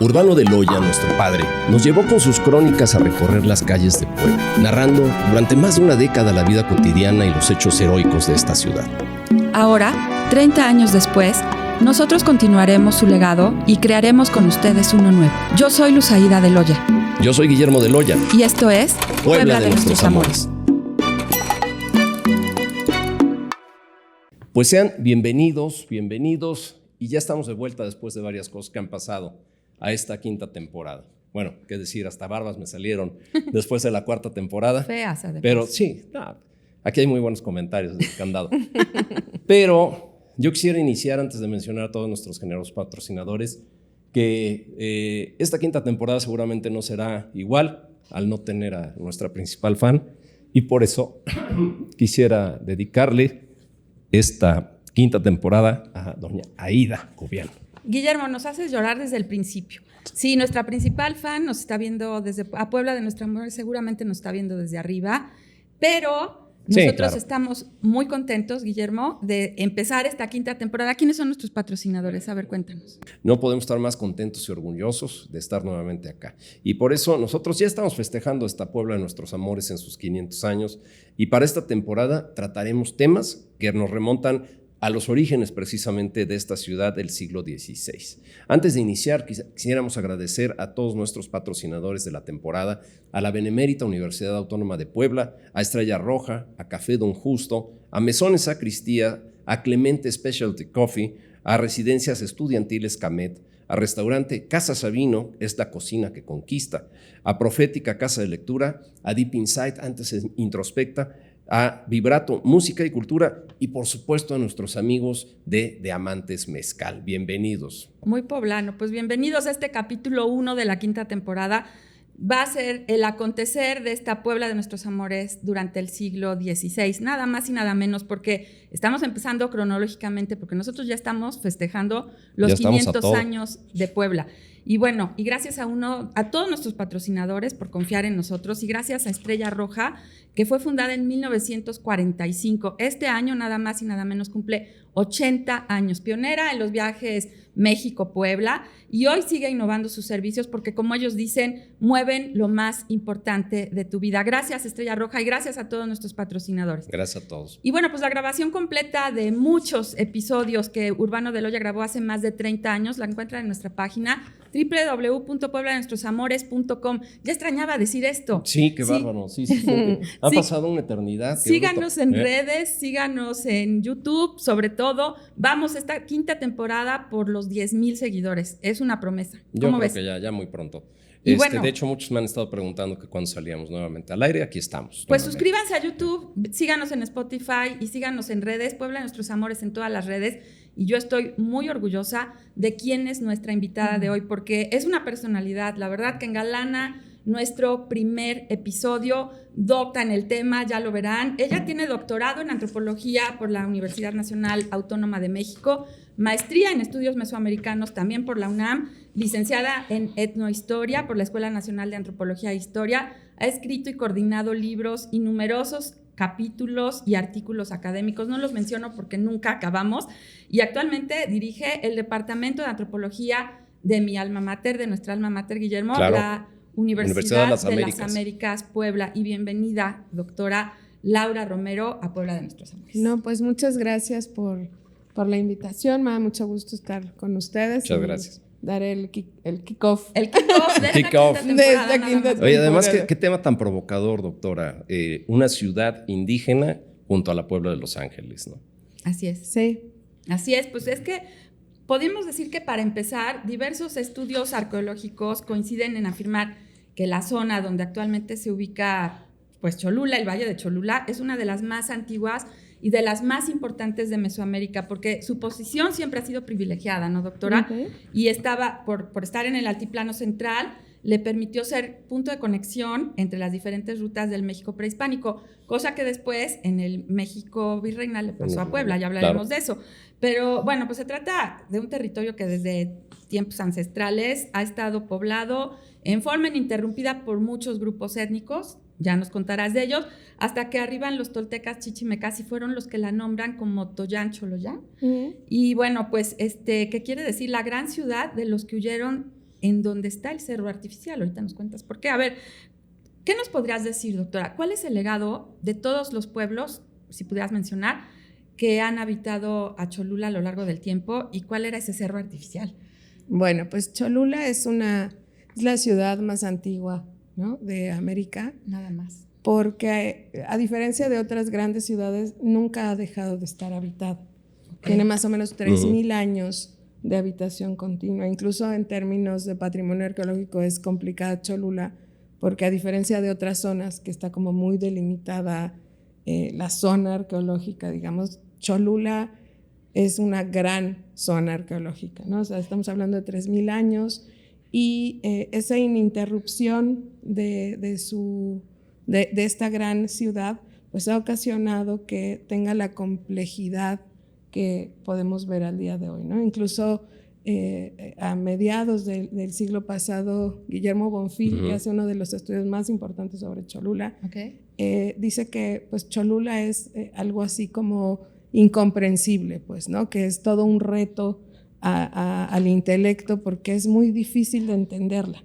Urbano de Loya, nuestro padre, nos llevó con sus crónicas a recorrer las calles de Puebla, narrando durante más de una década la vida cotidiana y los hechos heroicos de esta ciudad. Ahora, 30 años después, nosotros continuaremos su legado y crearemos con ustedes uno nuevo. Yo soy Luz Aída de Loya. Yo soy Guillermo de Loya. Y esto es Puebla de nuestros amores. Pues sean bienvenidos, y ya estamos de vuelta después de varias cosas que han pasado a esta quinta temporada. Bueno, qué decir, hasta barbas me salieron después de la cuarta temporada. Feas, además. Pero sí, aquí hay muy buenos comentarios del candado. Pero yo quisiera iniciar, antes de mencionar a todos nuestros generosos patrocinadores, que esta quinta temporada seguramente no será igual al no tener a nuestra principal fan, y por eso quisiera dedicarle esta quinta temporada a doña Aída Cobian. Guillermo, nos haces llorar desde el principio. Sí, nuestra principal fan nos está viendo desde a Puebla de nuestro amor, seguramente nos está viendo desde arriba, pero nosotros estamos muy contentos, Guillermo, de empezar esta quinta temporada. ¿Quiénes son nuestros patrocinadores? A ver, cuéntanos. No podemos estar más contentos y orgullosos de estar nuevamente acá. Y por eso nosotros ya estamos festejando esta Puebla de nuestros amores en sus 500 años. Y para esta temporada trataremos temas que nos remontan a los orígenes precisamente de esta ciudad del siglo XVI. Antes de iniciar, quisiéramos agradecer a todos nuestros patrocinadores de la temporada, a la Benemérita Universidad Autónoma de Puebla, a Estrella Roja, a Café Don Justo, a Mesones Sacristía, a Clemente Specialty Coffee, a Residencias Estudiantiles Camet, a Restaurante Casa Sabino, es la cocina que conquista, a Profética Casa de Lectura, a Deep Insight, antes Introspecta, a Vibrato Música y Cultura y por supuesto a nuestros amigos de Diamantes Mezcal. Bienvenidos. Muy poblano, pues bienvenidos a este capítulo 1 de la quinta temporada. Va a ser el acontecer de esta Puebla de nuestros amores durante el siglo XVI, nada más y nada menos, porque estamos empezando cronológicamente, porque nosotros ya estamos festejando los 500 años de Puebla. Y bueno, y gracias a todos nuestros patrocinadores por confiar en nosotros, y gracias a Estrella Roja, que fue fundada en 1945. Este año nada más y nada menos cumple 80 años, pionera en los viajes México-Puebla, y hoy sigue innovando sus servicios porque, como ellos dicen, mueven lo más importante de tu vida. Gracias, Estrella Roja, y gracias a todos nuestros patrocinadores. Gracias a todos. Y bueno, pues la grabación completa de muchos episodios que Urbano de Loya grabó hace más de 30 años la encuentran en nuestra página www.puebladenuestrosamores.com. Ya extrañaba decir esto. Sí, qué bárbaro. Sí. Ha pasado una eternidad. Síganos en redes, síganos en YouTube, sobre todo. Vamos esta quinta temporada por los 10,000 seguidores. Es una promesa. Yo creo que ya muy pronto. Bueno, de hecho, muchos me han estado preguntando que cuándo salíamos nuevamente al aire. Aquí estamos. Pues suscríbanse a YouTube, síganos en Spotify y síganos en redes. Puebla de nuestros amores en todas las redes. Y yo estoy muy orgullosa de quién es nuestra invitada de hoy, porque es una personalidad, la verdad, que engalana nuestro primer episodio, docta en el tema, ya lo verán. Ella tiene doctorado en antropología por la Universidad Nacional Autónoma de México, maestría en estudios mesoamericanos también por la UNAM, licenciada en etnohistoria por la Escuela Nacional de Antropología e Historia, ha escrito y coordinado libros y numerosos capítulos y artículos académicos, no los menciono porque nunca acabamos, y actualmente dirige el Departamento de Antropología de mi alma mater, de nuestra alma mater, Guillermo, claro. La Universidad de las Américas, Puebla. Y bienvenida, doctora Laura Romero, a Puebla de nuestros amores. No, pues muchas gracias por la invitación, me da mucho gusto estar con ustedes. Muchas gracias. Dar el kickoff. El kickoff de esta quinta temporada. Oye, además, ¿qué tema tan provocador, doctora? Una ciudad indígena junto a la Puebla de Los Ángeles, ¿no? Así es. Sí. Así es, pues es que podemos decir que para empezar, diversos estudios arqueológicos coinciden en afirmar que la zona donde actualmente se ubica pues Cholula, el Valle de Cholula, es una de las más antiguas y de las más importantes de Mesoamérica, porque su posición siempre ha sido privilegiada, ¿no, doctora? Uh-huh. Y estaba, por estar en el altiplano central, le permitió ser punto de conexión entre las diferentes rutas del México prehispánico, cosa que después en el México virreinal le pasó a Puebla, ya hablaremos de eso. Pero bueno, pues se trata de un territorio que desde tiempos ancestrales ha estado poblado en forma ininterrumpida por muchos grupos étnicos, ya nos contarás de ellos, hasta que arriban los toltecas chichimecas y fueron los que la nombran como Toyán Choloyán. Uh-huh. Y bueno, pues, ¿qué quiere decir? La gran ciudad de los que huyeron en donde está el cerro artificial. Ahorita nos cuentas por qué. A ver, ¿qué nos podrías decir, doctora? ¿Cuál es el legado de todos los pueblos, si pudieras mencionar, que han habitado a Cholula a lo largo del tiempo y cuál era ese cerro artificial? Bueno, pues Cholula es la ciudad más antigua, ¿no?, de América. Nada más. Porque a diferencia de otras grandes ciudades, nunca ha dejado de estar habitada. Tiene más o menos 3,000 años de habitación continua. Incluso en términos de patrimonio arqueológico es complicada Cholula, porque a diferencia de otras zonas que está como muy delimitada la zona arqueológica, digamos, Cholula es una gran zona arqueológica, ¿no? O sea, estamos hablando de 3,000 años y esa ininterrupción de esta gran ciudad pues ha ocasionado que tenga la complejidad que podemos ver al día de hoy, ¿no? Incluso a mediados del siglo pasado, Guillermo Bonfil, que hace uno de los estudios más importantes sobre Cholula, dice que pues, Cholula es algo así como incomprensible, pues, ¿no? Que es todo un reto al intelecto porque es muy difícil de entenderla.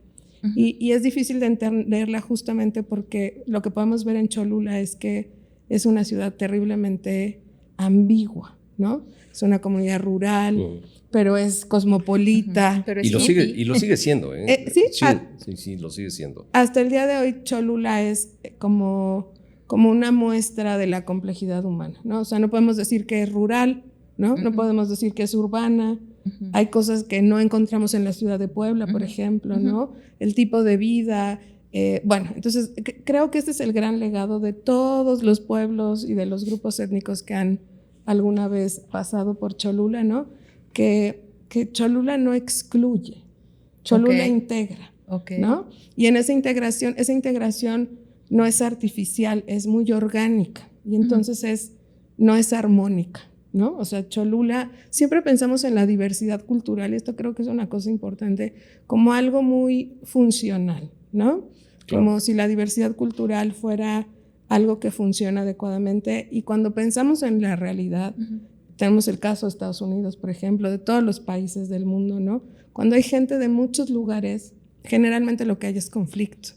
Y es difícil de entenderla justamente porque lo que podemos ver en Cholula es que es una ciudad terriblemente ambigua, ¿no? Es una comunidad rural, pero es cosmopolita. Pero y lo sigue siendo, ¿eh? ¿Sí? Sí, lo sigue siendo. Hasta el día de hoy Cholula es como una muestra de la complejidad humana, ¿no? O sea, no podemos decir que es rural, ¿no? No podemos decir que es urbana. Hay cosas que no encontramos en la ciudad de Puebla, por ejemplo, ¿no? El tipo de vida. Bueno, entonces creo que este es el gran legado de todos los pueblos y de los grupos étnicos que han alguna vez pasado por Cholula, ¿no? Que Cholula no excluye, Cholula integra, ¿no? Y en esa integración no es artificial, es muy orgánica y entonces no es armónica, ¿no? O sea, Cholula, siempre pensamos en la diversidad cultural y esto creo que es una cosa importante, como algo muy funcional, ¿no? Claro. Como si la diversidad cultural fuera algo que funciona adecuadamente y cuando pensamos en la realidad, tenemos el caso de Estados Unidos, por ejemplo, de todos los países del mundo, ¿no? Cuando hay gente de muchos lugares, generalmente lo que hay es conflicto.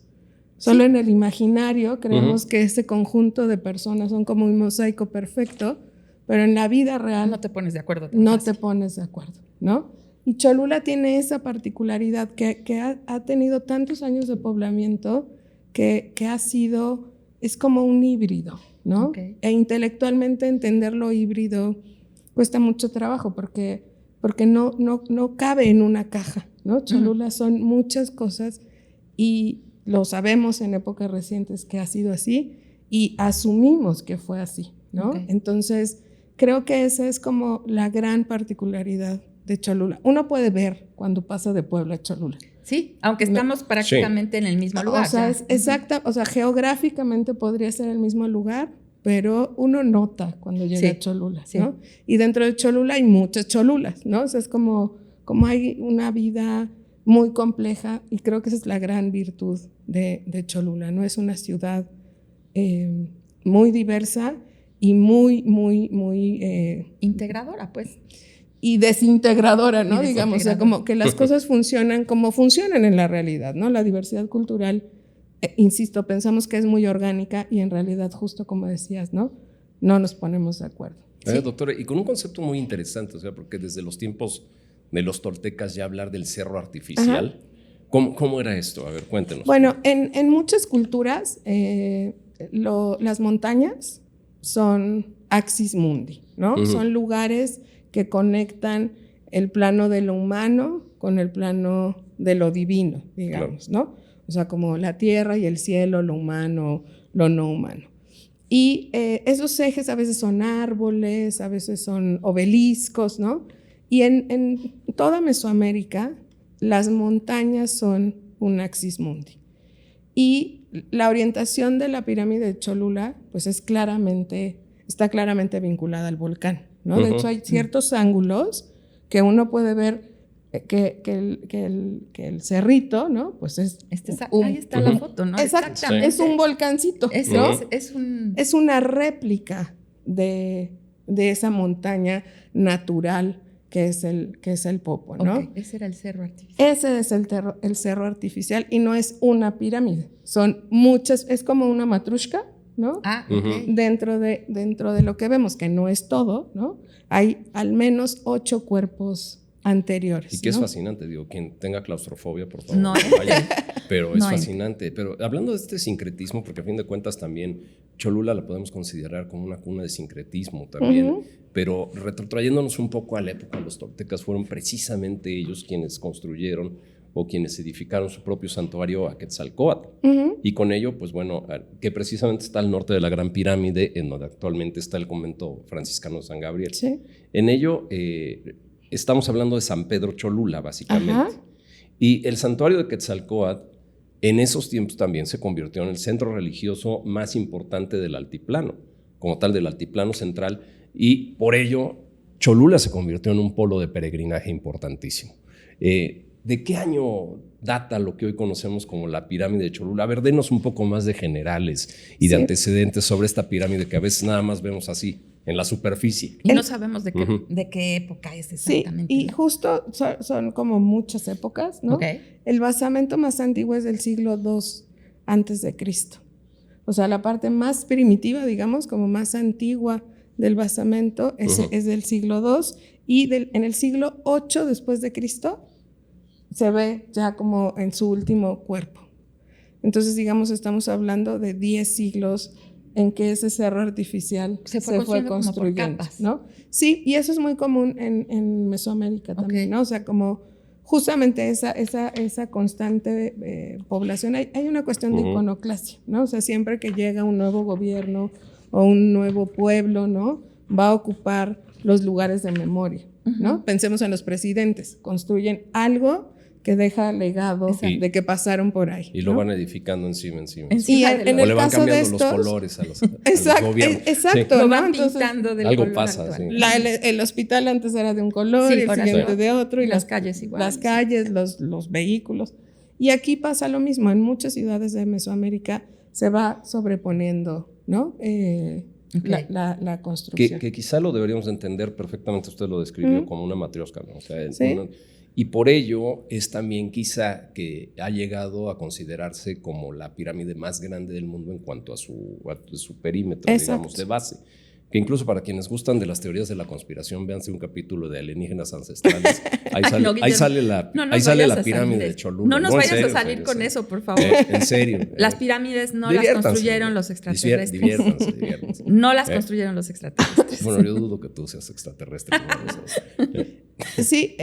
Solo en el imaginario creemos que ese conjunto de personas son como un mosaico perfecto, pero en la vida real no te pones de acuerdo. No te pones de acuerdo, ¿no? Y Cholula tiene esa particularidad que ha tenido tantos años de poblamiento que es como un híbrido, ¿no? E intelectualmente entender lo híbrido cuesta mucho trabajo porque no cabe en una caja, ¿no? Cholula son muchas cosas y lo sabemos en épocas recientes que ha sido así y asumimos que fue así, ¿no? Entonces, creo que esa es como la gran particularidad de Cholula. Uno puede ver cuando pasa de Puebla a Cholula. Sí, aunque estamos prácticamente en el mismo lugar. O sea, es exacta, o sea, geográficamente podría ser el mismo lugar, pero uno nota cuando llega a Cholula, ¿no? Y dentro de Cholula hay muchas Cholulas, ¿no? O sea, es como hay una vida muy compleja y creo que esa es la gran virtud de Cholula, ¿no? Es una ciudad muy diversa y muy integradora, pues. Y desintegradora, ¿no? Digamos, o sea, como que las cosas funcionan como funcionan en la realidad, ¿no? La diversidad cultural, insisto, pensamos que es muy orgánica y en realidad, justo como decías, ¿no? No nos ponemos de acuerdo. Doctora, y con un concepto muy interesante, o sea, porque desde los tiempos de los toltecas ya hablar del cerro artificial, ¿cómo era esto? A ver, cuéntenos. Bueno, en muchas culturas las montañas son axis mundi, ¿no? Son lugares que conectan el plano de lo humano con el plano de lo divino, digamos, ¿no? O sea, como la tierra y el cielo, lo humano, lo no humano. Y esos ejes a veces son árboles, a veces son obeliscos, ¿no? Y en toda Mesoamérica, las montañas son un axis mundi. Y la orientación de la pirámide de Cholula, pues está claramente vinculada al volcán, ¿no? De hecho, hay ciertos ángulos que uno puede ver que el cerrito, ¿no? Pues es ahí está la foto, ¿no? Exactamente. Es un volcancito, ¿no? Es una réplica de esa montaña natural que es el Popo, ¿no? Okay, ese era el cerro artificial. Ese es el cerro artificial y no es una pirámide, son muchas, es como una matrushka, ¿no? Ah, ok. Dentro de lo que vemos, que no es todo, ¿no? Hay al menos 8 cuerpos anteriores. Y que es ¿no? fascinante, digo, quien tenga claustrofobia, por favor, No, vaya, pero es no fascinante. Pero hablando de este sincretismo, porque a fin de cuentas también Cholula la podemos considerar como una cuna de sincretismo también, pero retrotrayéndonos un poco a la época, los toltecas fueron precisamente ellos quienes construyeron o quienes edificaron su propio santuario a Quetzalcóatl. Y con ello, pues bueno, que precisamente está al norte de la Gran Pirámide, en donde actualmente está el convento franciscano de San Gabriel. Sí. En ello, estamos hablando de San Pedro Cholula, básicamente. Ajá. Y el santuario de Quetzalcóatl, en esos tiempos también se convirtió en el centro religioso más importante del altiplano, como tal del altiplano central, y por ello Cholula se convirtió en un polo de peregrinaje importantísimo. ¿De qué año data lo que hoy conocemos como la pirámide de Cholula? A ver, denos un poco más de generales y de antecedentes sobre esta pirámide que a veces nada más vemos así, en la superficie. Y no sabemos de qué época es exactamente. Sí, y justo son como muchas épocas, ¿no? Okay. El basamento más antiguo es del siglo II antes de Cristo. O sea, la parte más primitiva, digamos, como más antigua del basamento es del siglo II y en el siglo VIII después de Cristo se ve ya como en su último cuerpo. Entonces, digamos, estamos hablando de 10 siglos en que ese cerro artificial se fue construyendo, ¿no? Sí, y eso es muy común en Mesoamérica también, ¿no? O sea, como justamente esa constante población, hay una cuestión de iconoclasia, ¿no? O sea, siempre que llega un nuevo gobierno o un nuevo pueblo, ¿no? Va a ocupar los lugares de memoria, ¿no? Pensemos en los presidentes, construyen algo que deja legado de que pasaron por ahí. Y lo van edificando encima. Y en el le van caso cambiando de estos, los colores a los gobiernos. Exacto, lo ¿no? van Entonces, pintando del algo color pasa, actual. sí. El hospital antes era de un color, y el siguiente de otro. Y las calles igual. Las calles, los vehículos. Y aquí pasa lo mismo. En muchas ciudades de Mesoamérica se va sobreponiendo, ¿no? La construcción. Que quizá lo deberíamos entender perfectamente, usted lo describió como una matrioshka, ¿no? O sea, ¿sí? Y por ello es también quizá que ha llegado a considerarse como la pirámide más grande del mundo en cuanto a su perímetro, digamos, de base. Que incluso para quienes gustan de las teorías de la conspiración, véanse un capítulo de alienígenas ancestrales. Ahí sale la pirámide de Cholula. No nos vayas a salir con eso, por favor. En serio. Las pirámides no las construyeron los extraterrestres. Diviértanse. No las construyeron los extraterrestres. Bueno, yo dudo que tú seas extraterrestre. Sí,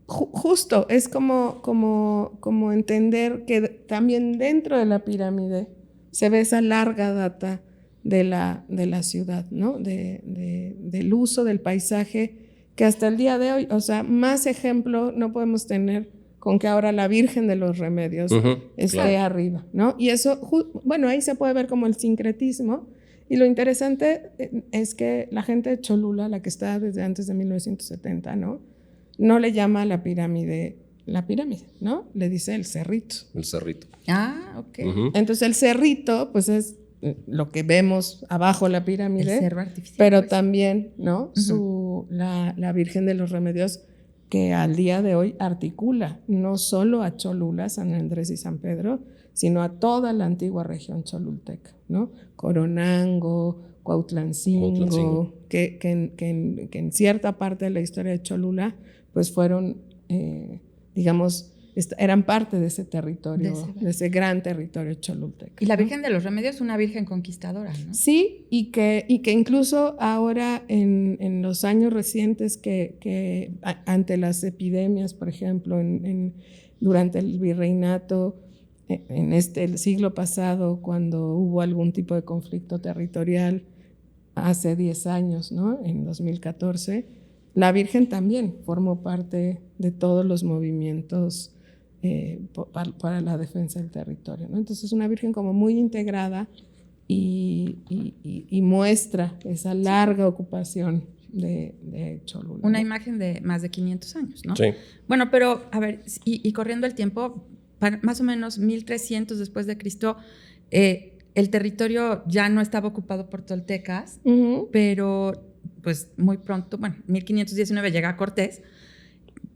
justo, es como entender que también dentro de la pirámide se ve esa larga data de la ciudad, ¿no? Del uso del paisaje, que hasta el día de hoy, o sea, más ejemplo no podemos tener con que ahora la Virgen de los Remedios esté arriba, ¿no? Y eso, bueno, ahí se puede ver como el sincretismo. Y lo interesante es que la gente de Cholula, la que está desde antes de 1970, no le llama a la pirámide, ¿no? Le dice el cerrito. El cerrito. Ah, ok. Entonces el cerrito, pues es lo que vemos abajo la pirámide, el cerro artificial, pero pues. también, ¿no? La Virgen de los Remedios, que al día de hoy articula no solo a Cholula, San Andrés y San Pedro, sino a toda la antigua región cholulteca, ¿no? Coronango, Cuautlancingo, que en cierta parte de la historia de Cholula, pues fueron, digamos, eran parte de ese territorio, de ese gran territorio cholulteca. Y la Virgen de los Remedios es una virgen conquistadora, ¿no? Sí, y que incluso ahora en los años recientes que ante las epidemias, por ejemplo, durante el virreinato, en el siglo pasado, cuando hubo algún tipo de conflicto territorial, hace 10 años, ¿no? En 2014, la Virgen también formó parte de todos los movimientos para la defensa del territorio, ¿no? Entonces es una Virgen como muy integrada y muestra esa larga ocupación de Cholula. Una imagen de más de 500 años, ¿no? Sí. Bueno, pero a ver, y corriendo el tiempo, más o menos 1300 después de Cristo, el territorio ya no estaba ocupado por toltecas, pero pues muy pronto, bueno, 1519 llega Cortés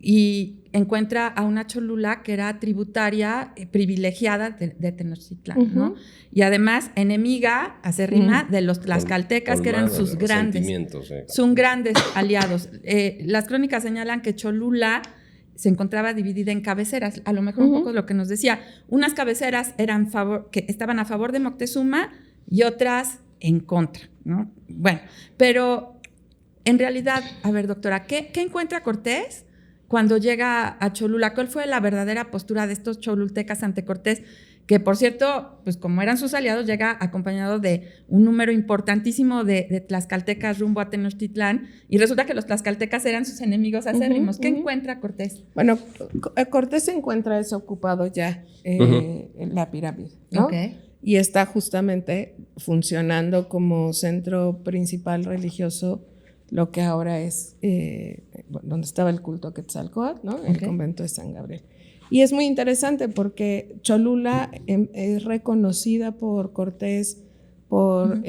y encuentra a una Cholula que era tributaria privilegiada de Tenochtitlán, ¿no? Y además enemiga acérrima de los tlaxcaltecas, que eran sus grandes aliados. Las crónicas señalan que Cholula se encontraba dividida en cabeceras, a lo mejor un poco lo que nos decía. Unas cabeceras que estaban a favor de Moctezuma y otras en contra, ¿no? Bueno, pero en realidad, a ver, doctora, ¿qué encuentra Cortés cuando llega a Cholula? ¿Cuál fue la verdadera postura de estos cholultecas ante Cortés? Que, por cierto, pues como eran sus aliados, llega acompañado de un número importantísimo de tlaxcaltecas rumbo a Tenochtitlán, y resulta que los tlaxcaltecas eran sus enemigos acérrimos. ¿Qué encuentra Cortés? Bueno, Cortés se encuentra desocupado ya la pirámide, ¿no? Okay. Y está justamente funcionando como centro principal religioso, lo que ahora es donde estaba el culto a Quetzalcóatl, ¿no? El convento de San Gabriel. Y es muy interesante porque Cholula es reconocida por Cortés, por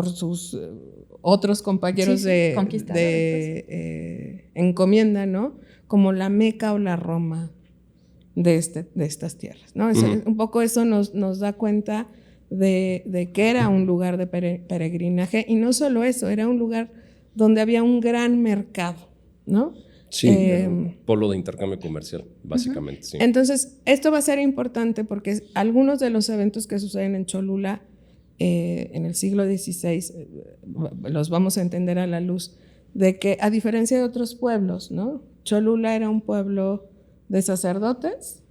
sus otros compañeros de encomienda, ¿no? Como la Meca o la Roma de estas tierras, ¿no? Un poco eso nos da cuenta de que era un lugar de peregrinaje, y no solo eso, era un lugar donde había un gran mercado, ¿no? Sí, un polo de intercambio comercial, básicamente. Sí. Entonces, esto va a ser importante porque algunos de los eventos que suceden en Cholula en el siglo XVI los vamos a entender a la luz de que, a diferencia de otros pueblos, ¿no? Cholula era un pueblo de sacerdotes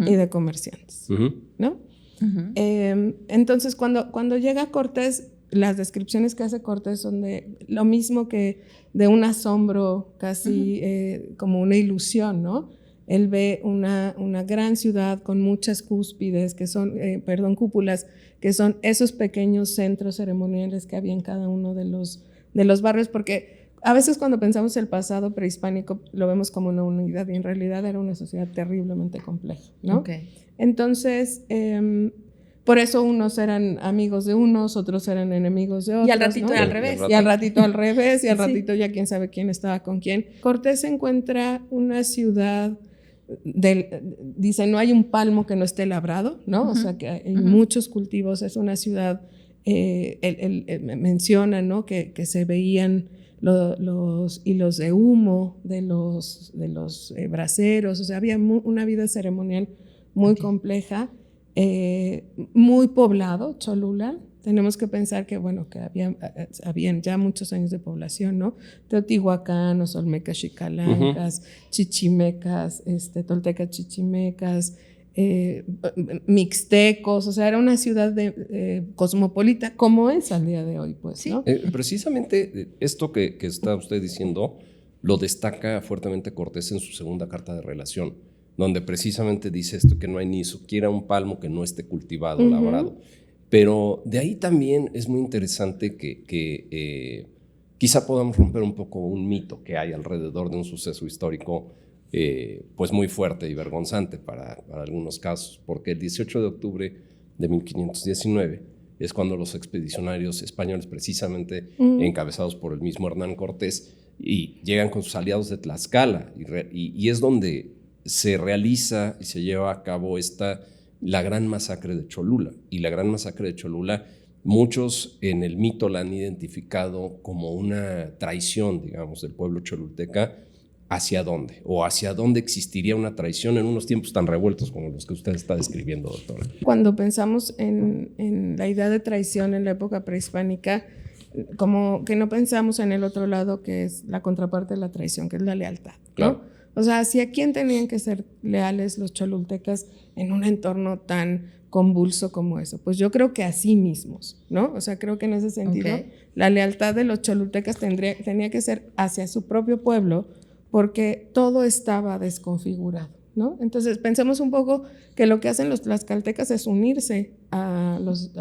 y de comerciantes, ¿no? Entonces, cuando llega Cortés, las descripciones que hace Cortés son de lo mismo que de un asombro, casi como una ilusión, ¿no? Él ve una gran ciudad con muchas cúspides, que son, cúpulas, que son esos pequeños centros ceremoniales que había en cada uno de los barrios, porque a veces cuando pensamos el pasado prehispánico lo vemos como una unidad, y en realidad era una sociedad terriblemente compleja, ¿no? Entonces, por eso unos eran amigos de unos, otros eran enemigos de otros. Y al ratito, ¿no? Al revés. Y al ratito al revés, y al ratito ya quién sabe quién estaba con quién. Cortés encuentra una ciudad, dice, no hay un palmo que no esté labrado, ¿no? O sea, que hay muchos cultivos, es una ciudad, él menciona, ¿no? Que se veían los hilos de humo de los braseros, o sea, había una vida ceremonial muy compleja. Muy poblado, Cholula. Tenemos que pensar que, bueno, que habían ya muchos años de población, ¿no? Teotihuacanos, olmecas, xicalancas, chichimecas, toltecas, chichimecas, mixtecos, o sea, era una ciudad cosmopolita, como es al día de hoy, pues, sí. ¿no? Precisamente esto que está usted diciendo lo destaca fuertemente Cortés en su segunda carta de relación, donde precisamente dice esto, que no hay ni siquiera un palmo que no esté cultivado, labrado. Pero de ahí también es muy interesante que quizá podamos romper un poco un mito que hay alrededor de un suceso histórico pues muy fuerte y vergonzante para algunos casos, porque el 18 de octubre de 1519 es cuando los expedicionarios españoles, precisamente encabezados por el mismo Hernán Cortés, y llegan con sus aliados de Tlaxcala, y es donde se realiza y se lleva a cabo la gran masacre de Cholula. Y la gran masacre de Cholula, muchos en el mito la han identificado como una traición, digamos, del pueblo cholulteca. ¿Hacia dónde? ¿O hacia dónde existiría una traición en unos tiempos tan revueltos como los que usted está describiendo, doctora? Cuando pensamos en la idea de traición en la época prehispánica, como que no pensamos en el otro lado, que es la contraparte de la traición, que es la lealtad, ¿no? Claro. O sea, ¿hacia quién tenían que ser leales los cholultecas en un entorno tan convulso como eso? Pues yo creo que a sí mismos, ¿no? O sea, creo que en ese sentido la lealtad de los cholultecas tenía que ser hacia su propio pueblo, porque todo estaba desconfigurado, ¿no? Entonces, pensemos un poco que lo que hacen los tlaxcaltecas es unirse a los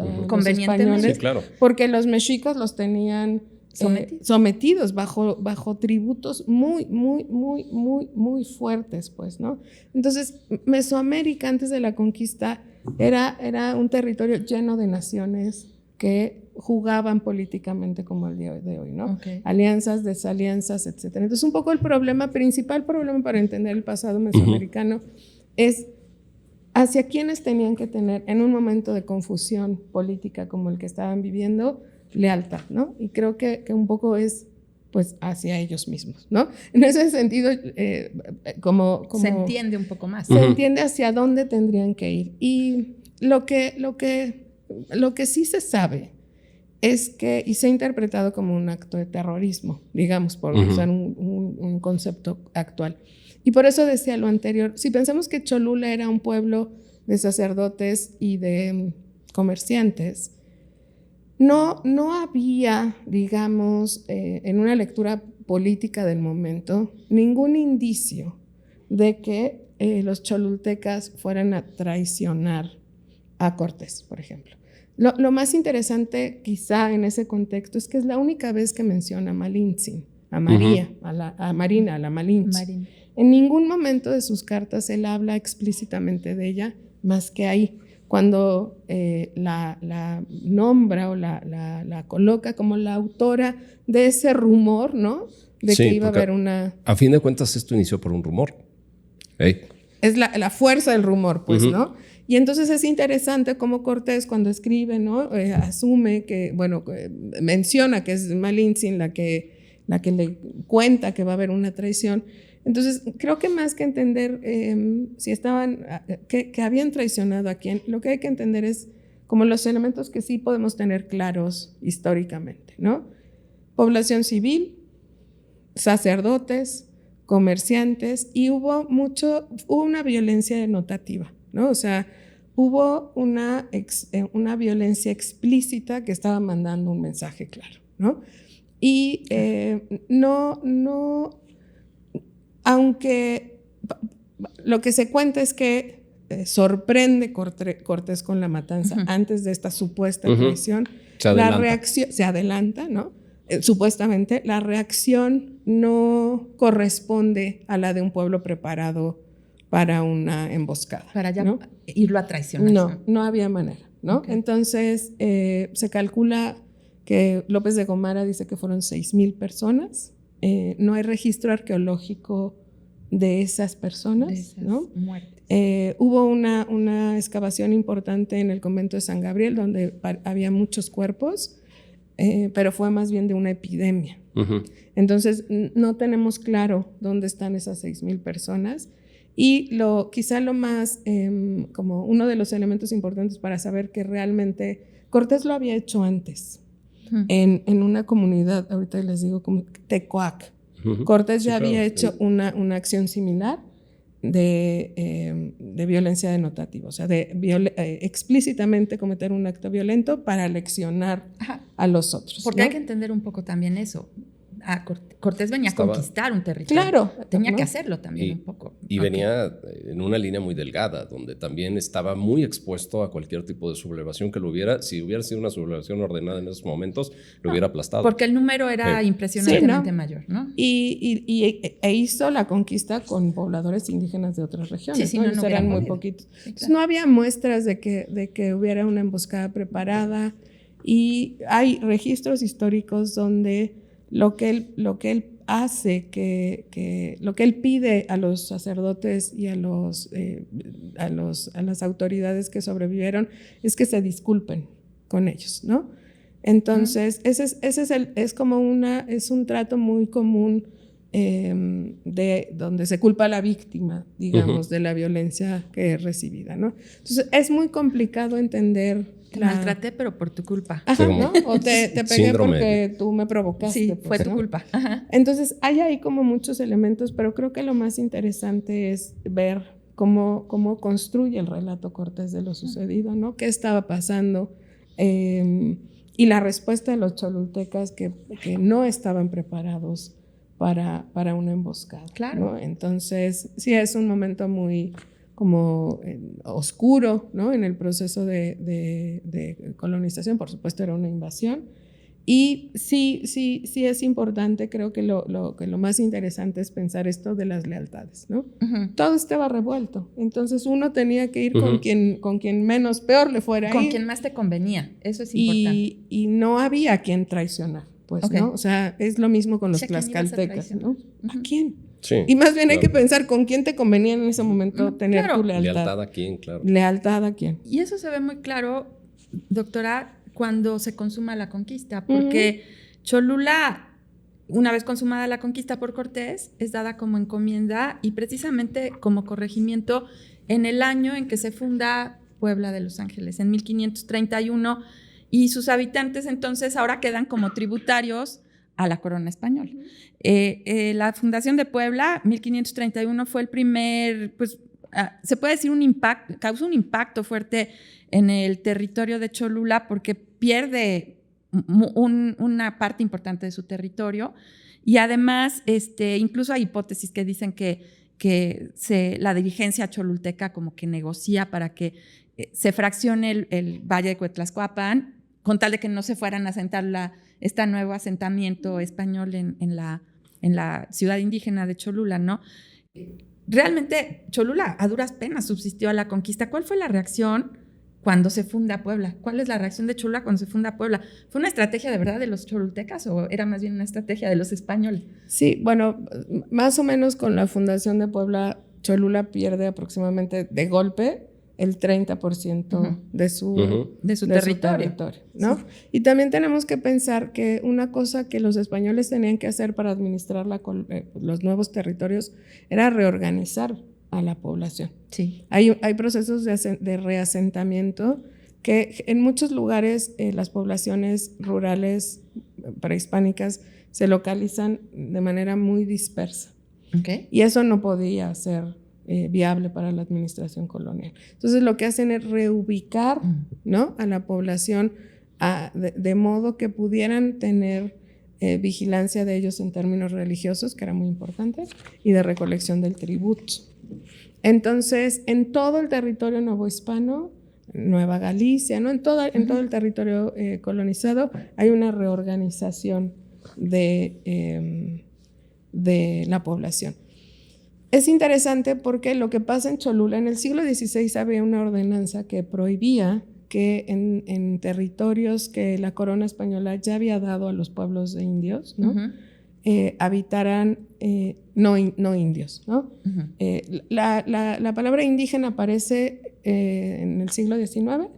españoles, sí, claro, porque los mexicas los tenían sometidos bajo tributos muy, muy, muy, muy, muy fuertes, pues, ¿no? Entonces, Mesoamérica antes de la conquista era un territorio lleno de naciones que jugaban políticamente como el día de hoy, ¿no? Okay. Alianzas, desalianzas, etcétera. Entonces, un poco el principal problema para entender el pasado mesoamericano es hacia quiénes tenían que tener, en un momento de confusión política como el que estaban viviendo, lealtad, ¿no? Y creo que un poco es, pues, hacia ellos mismos, ¿no? En ese sentido, como se entiende un poco más. Se entiende hacia dónde tendrían que ir. Y lo que sí se sabe es que, y se ha interpretado como un acto de terrorismo, digamos, por usar un concepto actual. Y por eso decía lo anterior, si pensamos que Cholula era un pueblo de sacerdotes y de comerciantes, no había, digamos, en una lectura política del momento, ningún indicio de que los cholultecas fueran a traicionar a Cortés, por ejemplo. Lo más interesante quizá en ese contexto es que es la única vez que menciona a Malintzin, a María, a Marina, a la Malinche. En ningún momento de sus cartas él habla explícitamente de ella, más que ahí, cuando la nombra o la coloca como la autora de ese rumor, ¿no? De que iba a haber una... A fin de cuentas, esto inició por un rumor. Es la fuerza del rumor, pues, ¿no? Y entonces es interesante cómo Cortés, cuando escribe, ¿no? Asume que, bueno, menciona que es Malintzin la que le cuenta que va a haber una traición. Entonces, creo que más que entender si estaban, que habían traicionado a quién, lo que hay que entender es como los elementos que sí podemos tener claros históricamente, ¿no? Población civil, sacerdotes, comerciantes, y hubo una violencia denotativa, ¿no? O sea, hubo una violencia explícita que estaba mandando un mensaje claro, ¿no? Y aunque lo que se cuenta es que sorprende Cortés con la matanza antes de esta supuesta traición, la reacción se adelanta, ¿no? Supuestamente la reacción no corresponde a la de un pueblo preparado para una emboscada. Para ya, ¿no? Irlo a traicionar. No había manera, ¿no? Okay. Entonces se calcula que López de Gomara dice que fueron 6,000 personas. No hay registro arqueológico de esas personas, de esas muertes. Hubo una excavación importante en el convento de San Gabriel donde había muchos cuerpos, pero fue más bien de una epidemia. Entonces no tenemos claro dónde están esas 6,000 personas. Y quizá lo más, como uno de los elementos importantes para saber que realmente Cortés lo había hecho antes. En una comunidad, ahorita les digo, como Tecoac. Cortés ya había hecho una acción similar de violencia denotativa, o sea, explícitamente cometer un acto violento para leccionar a los otros. Porque hay que entender un poco también eso. Cortés venía a conquistar un territorio. Claro. Tenía que hacerlo también un poco. Y venía en una línea muy delgada, donde también estaba muy expuesto a cualquier tipo de sublevación que lo hubiera. Si hubiera sido una sublevación ordenada en esos momentos, lo hubiera aplastado. Porque el número era impresionantemente mayor, ¿no? E hizo la conquista con pobladores indígenas de otras regiones. Sí, ¿no? no eran muy poquitos. Sí, claro. No había muestras de que hubiera una emboscada preparada. Y hay registros históricos donde lo que él hace, lo que él pide a los sacerdotes y a las autoridades que sobrevivieron es que se disculpen con ellos, ¿no? Entonces, es un trato muy común de donde se culpa a la víctima, digamos, de la violencia que es recibida, ¿no? Entonces, es muy complicado entender. Te maltraté, pero por tu culpa. Ajá, ¿no? O te pegué porque tú me provocaste. Sí, pues, fue tu culpa. Ajá. Entonces, hay ahí como muchos elementos, pero creo que lo más interesante es ver cómo construye el relato Cortés de lo sucedido, ¿no? ¿Qué estaba pasando? Y la respuesta de los cholultecas que no estaban preparados para una emboscada. Claro. ¿no? Entonces, sí, es un momento muy como oscuro, ¿no? En el proceso de colonización, por supuesto era una invasión, Y sí es importante, creo que lo más interesante es pensar esto de las lealtades, ¿no? Todo estaba revuelto, entonces uno tenía que ir con quien menos peor le fuera con ir. quien más te convenía, eso es importante. Y no había a quien traicionar, pues, ¿no? O sea, es lo mismo con los tlaxcaltecas, ¿no? ¿A quién? Sí, Y más bien hay que pensar con quién te convenía en ese momento tener tu lealtad. Lealtad a quién, claro. Lealtad a quién. Y eso se ve muy claro, doctora, cuando se consuma la conquista, porque Cholula, una vez consumada la conquista por Cortés, es dada como encomienda y precisamente como corregimiento en el año en que se funda Puebla de Los Ángeles, en 1531, y sus habitantes entonces ahora quedan como tributarios a la corona española. La fundación de Puebla, 1531, fue el primer, pues, se puede decir causó un impacto fuerte en el territorio de Cholula porque pierde una parte importante de su territorio y además incluso hay hipótesis que dicen que la dirigencia cholulteca como que negocia para que se fraccione el valle de Cuetlaxcoapan con tal de que no se fueran a asentar este nuevo asentamiento español en la ciudad indígena de Cholula, ¿no? Realmente Cholula a duras penas subsistió a la conquista. ¿Cuál fue la reacción cuando se funda Puebla? ¿Cuál es la reacción de Cholula cuando se funda Puebla? ¿Fue una estrategia de verdad de los cholultecas o era más bien una estrategia de los españoles? Sí, bueno, más o menos con la fundación de Puebla, Cholula pierde aproximadamente de golpe el 30% de su territorio, ¿no? Sí. Y también tenemos que pensar que una cosa que los españoles tenían que hacer para administrar los nuevos territorios era reorganizar a la población. Sí. Hay procesos de reasentamiento que en muchos lugares las poblaciones rurales prehispánicas se localizan de manera muy dispersa. Okay. Y eso no podía ser viable para la administración colonial. Entonces lo que hacen es reubicar, ¿no?, a la población de modo que pudieran tener vigilancia de ellos en términos religiosos, que era muy importante, y de recolección del tributo. Entonces, en todo el territorio novohispano, Nueva Galicia, ¿no?, en todo el territorio colonizado, hay una reorganización de la población. Es interesante porque lo que pasa en Cholula, en el siglo XVI había una ordenanza que prohibía que en territorios que la corona española ya había dado a los pueblos de indios, ¿no?, habitaran no indios, ¿no? La palabra indígena aparece en el siglo XIX,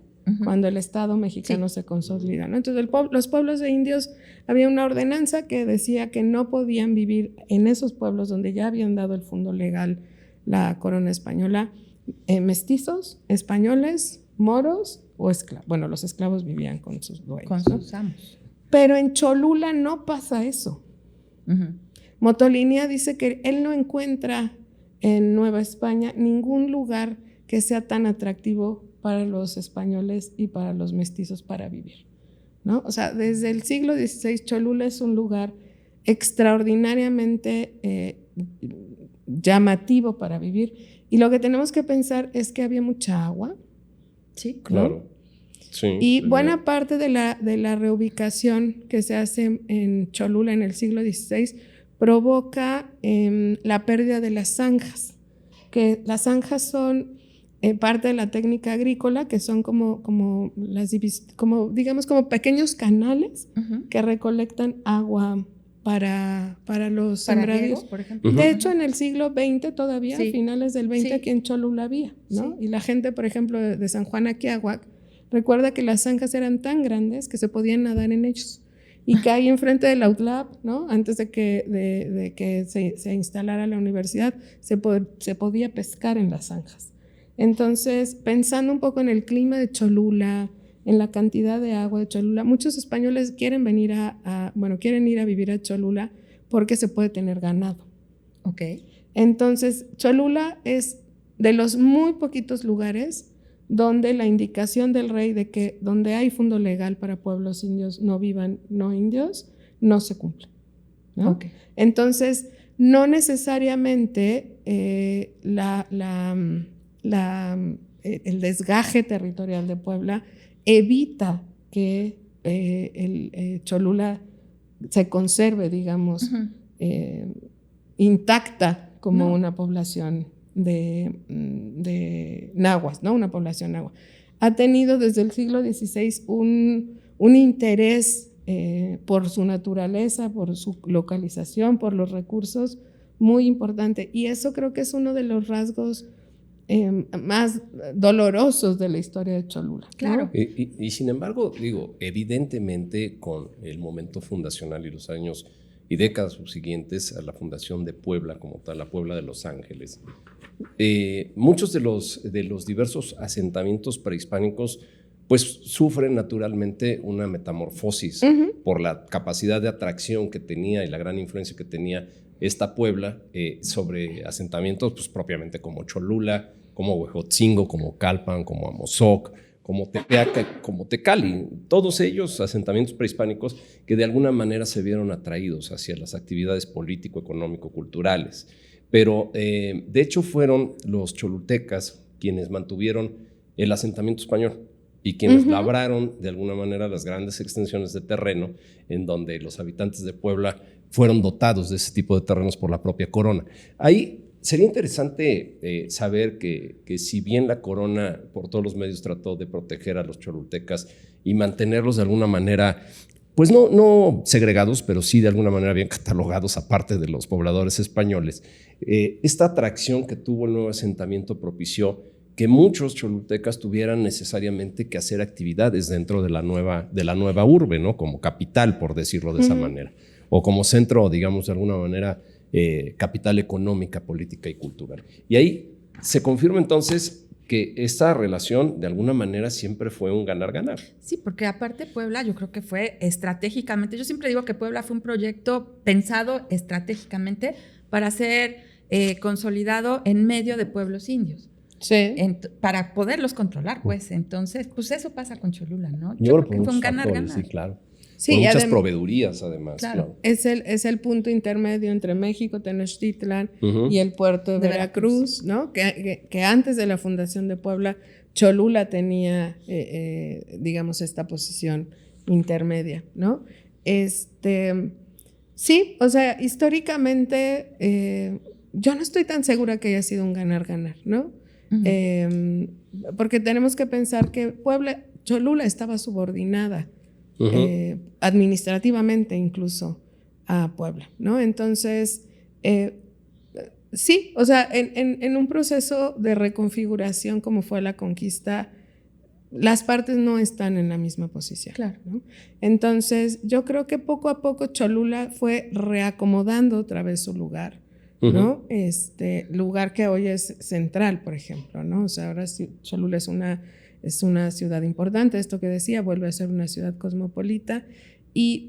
cuando el Estado mexicano se consolida, ¿no? Entonces los pueblos de indios, había una ordenanza que decía que no podían vivir en esos pueblos donde ya habían dado el fundo legal la corona española, mestizos, españoles, moros o esclavos. Bueno, los esclavos vivían con sus dueños, con sus amos. Pero en Cholula no pasa eso. Motolinia dice que él no encuentra en Nueva España ningún lugar que sea tan atractivo para los españoles y para los mestizos para vivir, ¿no? O sea, desde el siglo XVI Cholula es un lugar extraordinariamente llamativo para vivir, y lo que tenemos que pensar es que había mucha agua. Sí, claro. Sí, y buena parte de la reubicación que se hace en Cholula en el siglo XVI provoca la pérdida de las zanjas, que las zanjas son parte de la técnica agrícola, que son como pequeños canales que recolectan agua para los sembradíos. Por ejemplo. De hecho, en el siglo XX todavía, a finales del XX, aquí en Cholula había, ¿no? Sí. Y la gente, por ejemplo, de San Juan Aquiahuac, recuerda que las zanjas eran tan grandes que se podían nadar en ellos. Y que ahí enfrente del Outlab, ¿no?, antes de que se instalara la universidad, se podía pescar en las zanjas. Entonces, pensando un poco en el clima de Cholula, en la cantidad de agua de Cholula, muchos españoles quieren ir a vivir a Cholula porque se puede tener ganado. Okay. Entonces, Cholula es de los muy poquitos lugares donde la indicación del rey de que donde hay fundo legal para pueblos indios no vivan no indios, no se cumple, ¿no? Okay. Entonces, no necesariamente el desgaje territorial de Puebla evita que Cholula se conserve, digamos, intacta como una población de nahuas, ¿no? Una población nahua. Ha tenido desde el siglo XVI un interés por su naturaleza, por su localización, por los recursos, muy importante. Y eso creo que es uno de los rasgos más dolorosos de la historia de Cholula, ¿no? Claro. Y sin embargo, digo, evidentemente con el momento fundacional y los años y décadas subsiguientes a la fundación de Puebla como tal, la Puebla de Los Ángeles, muchos de los diversos asentamientos prehispánicos pues sufren naturalmente una metamorfosis por la capacidad de atracción que tenía y la gran influencia que tenía esta Puebla sobre asentamientos pues propiamente como Cholula, como Huejotzingo, como Calpan, como Amozoc, como Tepeaca, como Tecali, todos ellos asentamientos prehispánicos que de alguna manera se vieron atraídos hacia las actividades político-económico-culturales. Pero de hecho fueron los cholultecas quienes mantuvieron el asentamiento español y quienes labraron de alguna manera las grandes extensiones de terreno en donde los habitantes de Puebla fueron dotados de ese tipo de terrenos por la propia corona. Ahí sería interesante saber que si bien la corona por todos los medios trató de proteger a los cholultecas y mantenerlos de alguna manera, pues no segregados, pero sí de alguna manera bien catalogados aparte de los pobladores españoles, esta atracción que tuvo el nuevo asentamiento propició que muchos cholultecas tuvieran necesariamente que hacer actividades dentro de la nueva urbe, ¿no? Como capital, por decirlo de esa manera, o como centro, digamos, de alguna manera, capital económica, política y cultural. Y ahí se confirma entonces que esta relación de alguna manera siempre fue un ganar-ganar. Sí, porque aparte Puebla yo creo que fue estratégicamente, yo siempre digo que Puebla fue un proyecto pensado estratégicamente para ser consolidado en medio de pueblos indios. Sí. Para poderlos controlar, pues. Entonces, pues eso pasa con Cholula, ¿no? Yo creo que fue un ganar-ganar. Sí, claro. Sí, por muchas proveedurías, además. Claro. Es el punto intermedio entre México, Tenochtitlan y el puerto de Veracruz, ¿no? Que antes de la fundación de Puebla, Cholula tenía, digamos, esta posición intermedia, ¿no? Sí, o sea, históricamente yo no estoy tan segura que haya sido un ganar-ganar, ¿no? Porque tenemos que pensar que Cholula estaba subordinada administrativamente incluso a Puebla, ¿no? Entonces, sí, o sea, en un proceso de reconfiguración como fue la conquista, las partes no están en la misma posición. Claro. ¿No? Entonces, yo creo que poco a poco Cholula fue reacomodando otra vez su lugar, ¿no? Lugar que hoy es central, por ejemplo, ¿no? O sea, ahora sí, Cholula es una ciudad importante, esto que decía, vuelve a ser una ciudad cosmopolita,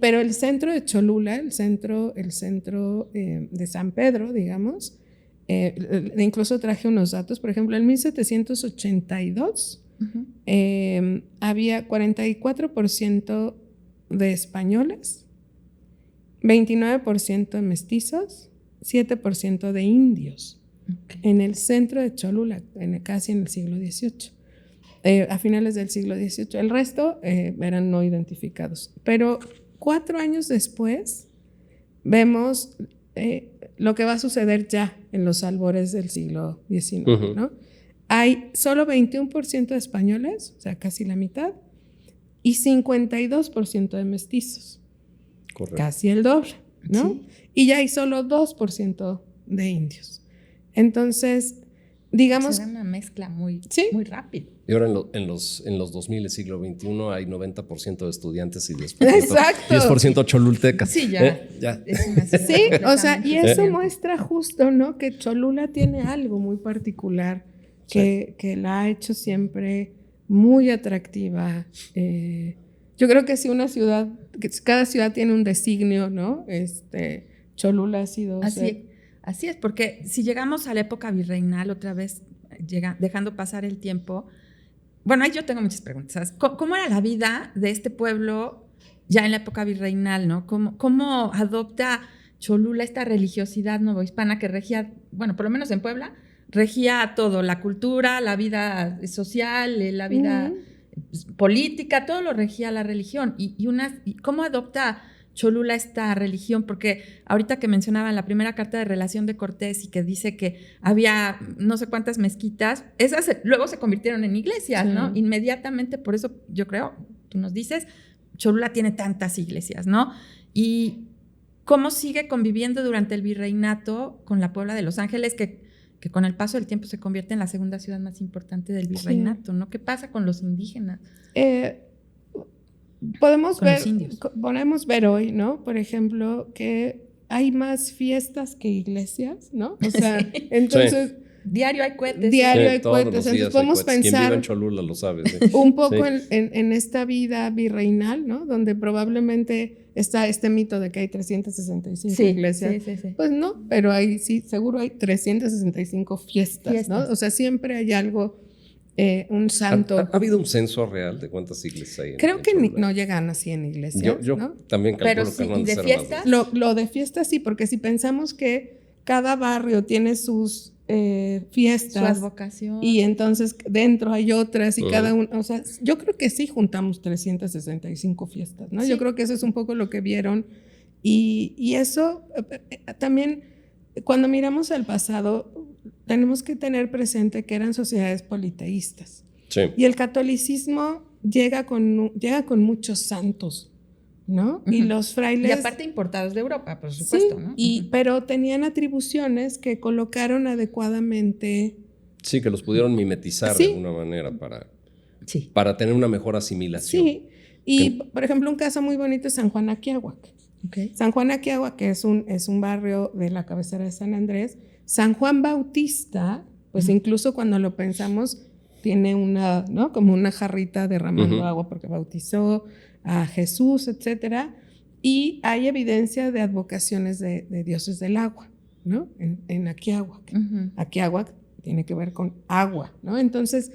pero el centro de Cholula, el centro de San Pedro, digamos, incluso traje unos datos, por ejemplo, en 1782 había 44% de españoles, 29% de mestizos, 7% de indios, en el centro de Cholula, casi en el siglo XVIII. A finales del siglo XVIII. El resto eran no identificados. Pero 4 años después vemos lo que va a suceder ya en los albores del siglo XIX, ¿no? Hay solo 21% de españoles, o sea, casi la mitad, y 52% de mestizos. Correcto. Casi el doble, ¿no? Sí. Y ya hay solo 2% de indios. Entonces, digamos... Será una mezcla muy rápida. Y ahora en los 2000 del siglo XXI hay 90% de estudiantes y 10% cholultecas. Sí, ya. Es una ciudad sí, o sea, y eso diferente. muestra justo, ¿no? Que Cholula tiene algo muy particular que la ha hecho siempre muy atractiva. Yo creo que si cada ciudad tiene un designio, ¿no? Cholula ha sido... Así es, porque si llegamos a la época virreinal otra vez, dejando pasar el tiempo, bueno, ahí yo tengo muchas preguntas. ¿Cómo era la vida de este pueblo ya en la época virreinal, ¿no? ¿Cómo adopta Cholula esta religiosidad novohispana que regía, bueno, por lo menos en Puebla, regía todo, la cultura, la vida social, la vida política, todo lo regía la religión. Y ¿cómo adopta Cholula esta religión? Porque ahorita que mencionaban la primera carta de relación de Cortés y que dice que había no sé cuántas mezquitas, esas luego se convirtieron en iglesias, sí, ¿no? Inmediatamente, por eso yo creo, tú nos dices, Cholula tiene tantas iglesias, ¿no? Y cómo sigue conviviendo durante el virreinato con la Puebla de Los Ángeles, que con el paso del tiempo se convierte en la segunda ciudad más importante del virreinato, ¿no? ¿Qué pasa con los indígenas? Podemos ver hoy, ¿no? Por ejemplo, que hay más fiestas que iglesias, ¿no? O sea, sí. Entonces... Sí. Diario hay cohetes. Diario hay cohetes. Entonces podemos pensar... Quien vive en Cholula lo sabe. Sí. Un poco sí. en esta vida virreinal, ¿no? Donde probablemente está este mito de que hay 365 sí, iglesias. Sí. Pues no, pero sí, seguro hay 365 fiestas, ¿no? O sea, siempre hay algo, un santo. ¿Ha habido un censo real de cuántas iglesias hay? Creo que no llegan a 100 iglesias. Yo ¿no? también calculo pero que no ¿y de fiestas? Lo de fiestas sí, porque si pensamos que cada barrio tiene sus fiestas. Su advocación. Y entonces dentro hay otras y cada uno, o sea, yo creo que sí juntamos 365 fiestas, ¿no? Sí. Yo creo que eso es un poco lo que vieron y eso también, cuando miramos al pasado, tenemos que tener presente que eran sociedades politeístas. Sí. Y el catolicismo llega con muchos santos, ¿no? Uh-huh. Y los frailes... Y aparte importados de Europa, por supuesto, sí, ¿no? Pero tenían atribuciones que colocaron adecuadamente... Sí, que los pudieron mimetizar de alguna manera para tener una mejor asimilación. Sí, y por ejemplo un caso muy bonito es San Juan Aquiahuac. Okay. San Juan Aquiahuac, que es un barrio de la cabecera de San Andrés. San Juan Bautista, pues incluso cuando lo pensamos, tiene una, ¿no? Como una jarrita derramando agua porque bautizó a Jesús, etcétera, y hay evidencia de advocaciones de dioses del agua, ¿no? En Aquiahuac. Aquiahuac tiene que ver con agua, ¿no? Entonces,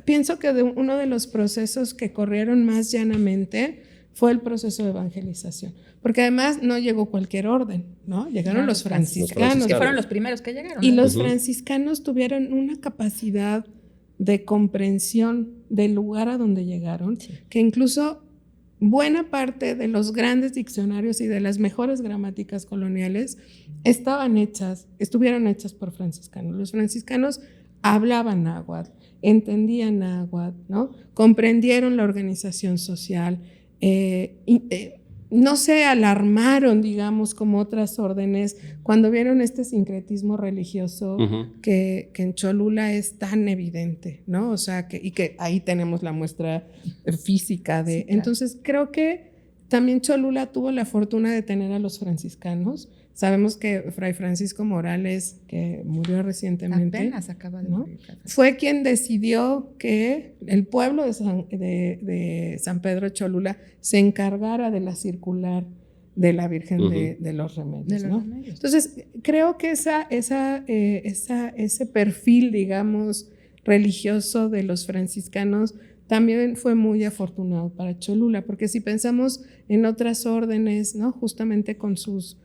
pienso que uno de los procesos que corrieron más llanamente fue el proceso de evangelización, porque además no llegó cualquier orden, ¿no? Llegaron los franciscanos. Que fueron los primeros que llegaron. Y los franciscanos tuvieron una capacidad de comprensión del lugar a donde llegaron, que incluso buena parte de los grandes diccionarios y de las mejores gramáticas coloniales estuvieron hechas por franciscanos. Los franciscanos hablaban náhuatl, entendían náhuatl, ¿no? Comprendieron la organización social, no se alarmaron, digamos, como otras órdenes cuando vieron este sincretismo religioso que en Cholula es tan evidente, ¿no? O sea, que ahí tenemos la muestra física de... Sí, claro. Entonces, creo que también Cholula tuvo la fortuna de tener a los franciscanos. Sabemos que Fray Francisco Morales, que murió recientemente, apenas acaba de morir, fue quien decidió que el pueblo de San Pedro Cholula se encargara de la circular de la Virgen de los Remedios, ¿no? Entonces, creo que ese perfil, digamos, religioso de los franciscanos también fue muy afortunado para Cholula, porque si pensamos en otras órdenes, ¿no? Justamente con sus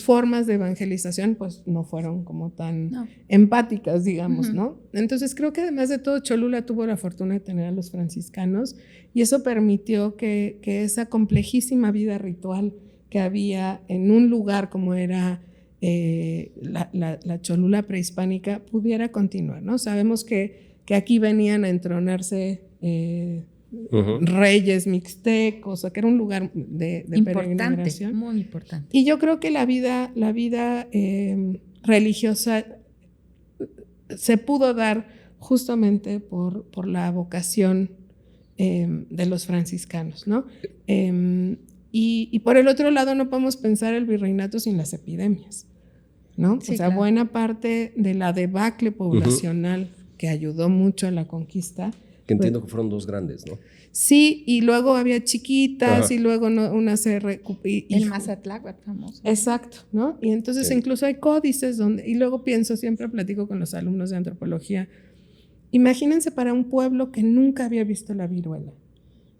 formas de evangelización, pues no fueron como tan empáticas, digamos, ¿no? Entonces creo que además de todo, Cholula tuvo la fortuna de tener a los franciscanos y eso permitió que esa complejísima vida ritual que había en un lugar como era la Cholula prehispánica pudiera continuar, ¿no? Sabemos que aquí venían a entronarse reyes mixtecos, o sea, que era un lugar de peregrinación. Muy importante. Y yo creo que la vida religiosa se pudo dar justamente por la vocación de los franciscanos, ¿no? Y por el otro lado no podemos pensar el virreinato sin las epidemias, ¿no? Sí, o sea, claro. Buena parte de la debacle poblacional que ayudó mucho a la conquista. Que entiendo que fueron dos grandes, ¿no? Sí, y luego había chiquitas y luego una se el Mazatláhuac famoso. Exacto, ¿no? Y entonces incluso hay códices donde, y luego siempre platico con los alumnos de antropología, imagínense para un pueblo que nunca había visto la viruela,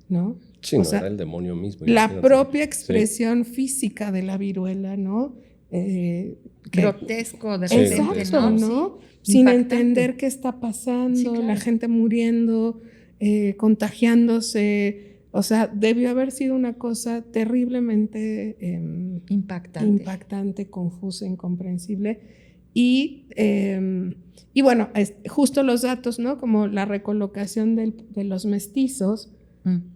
¿no? Sí, no, era el demonio mismo. La propia expresión física de la viruela, ¿no? grotesco de repente, exacto, ¿no? Sí, sin impactante. entender qué está pasando, Sí, claro. la gente muriendo, contagiándose. O sea, debió haber sido una cosa terriblemente impactante, confusa, incomprensible. Y bueno, justo los datos, ¿no? Como la recolocación de los mestizos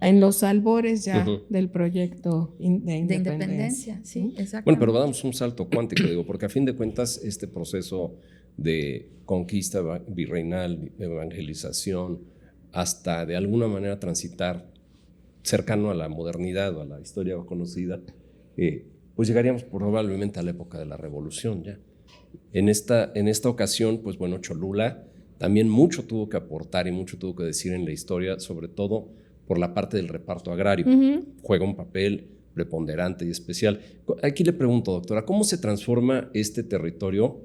en los albores ya del proyecto de independencia. Sí, exacto. Bueno, pero damos un salto cuántico, digo, porque a fin de cuentas este proceso de conquista virreinal, evangelización, hasta de alguna manera transitar cercano a la modernidad o a la historia conocida, pues llegaríamos probablemente a la época de la Revolución ya. En esta ocasión, pues bueno, Cholula también mucho tuvo que aportar y mucho tuvo que decir en la historia, sobre todo por la parte del reparto agrario. Juega un papel preponderante y especial. Aquí le pregunto, doctora, ¿cómo se transforma este territorio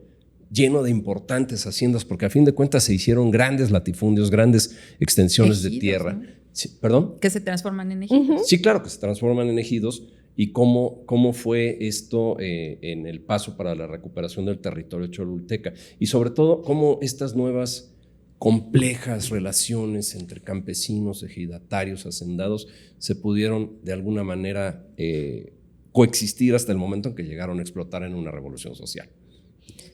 lleno de importantes haciendas? Porque a fin de cuentas se hicieron grandes latifundios, grandes extensiones ejidos, de tierra. ¿no? Sí, ¿perdón? Que se transforman en ejidos. Sí, claro, que se transforman en ejidos. ¿Y cómo fue esto en el paso para la recuperación del territorio cholulteca? Y sobre todo, cómo estas nuevas complejas relaciones entre campesinos, ejidatarios, hacendados se pudieron de alguna manera coexistir hasta el momento en que llegaron a explotar en una revolución social.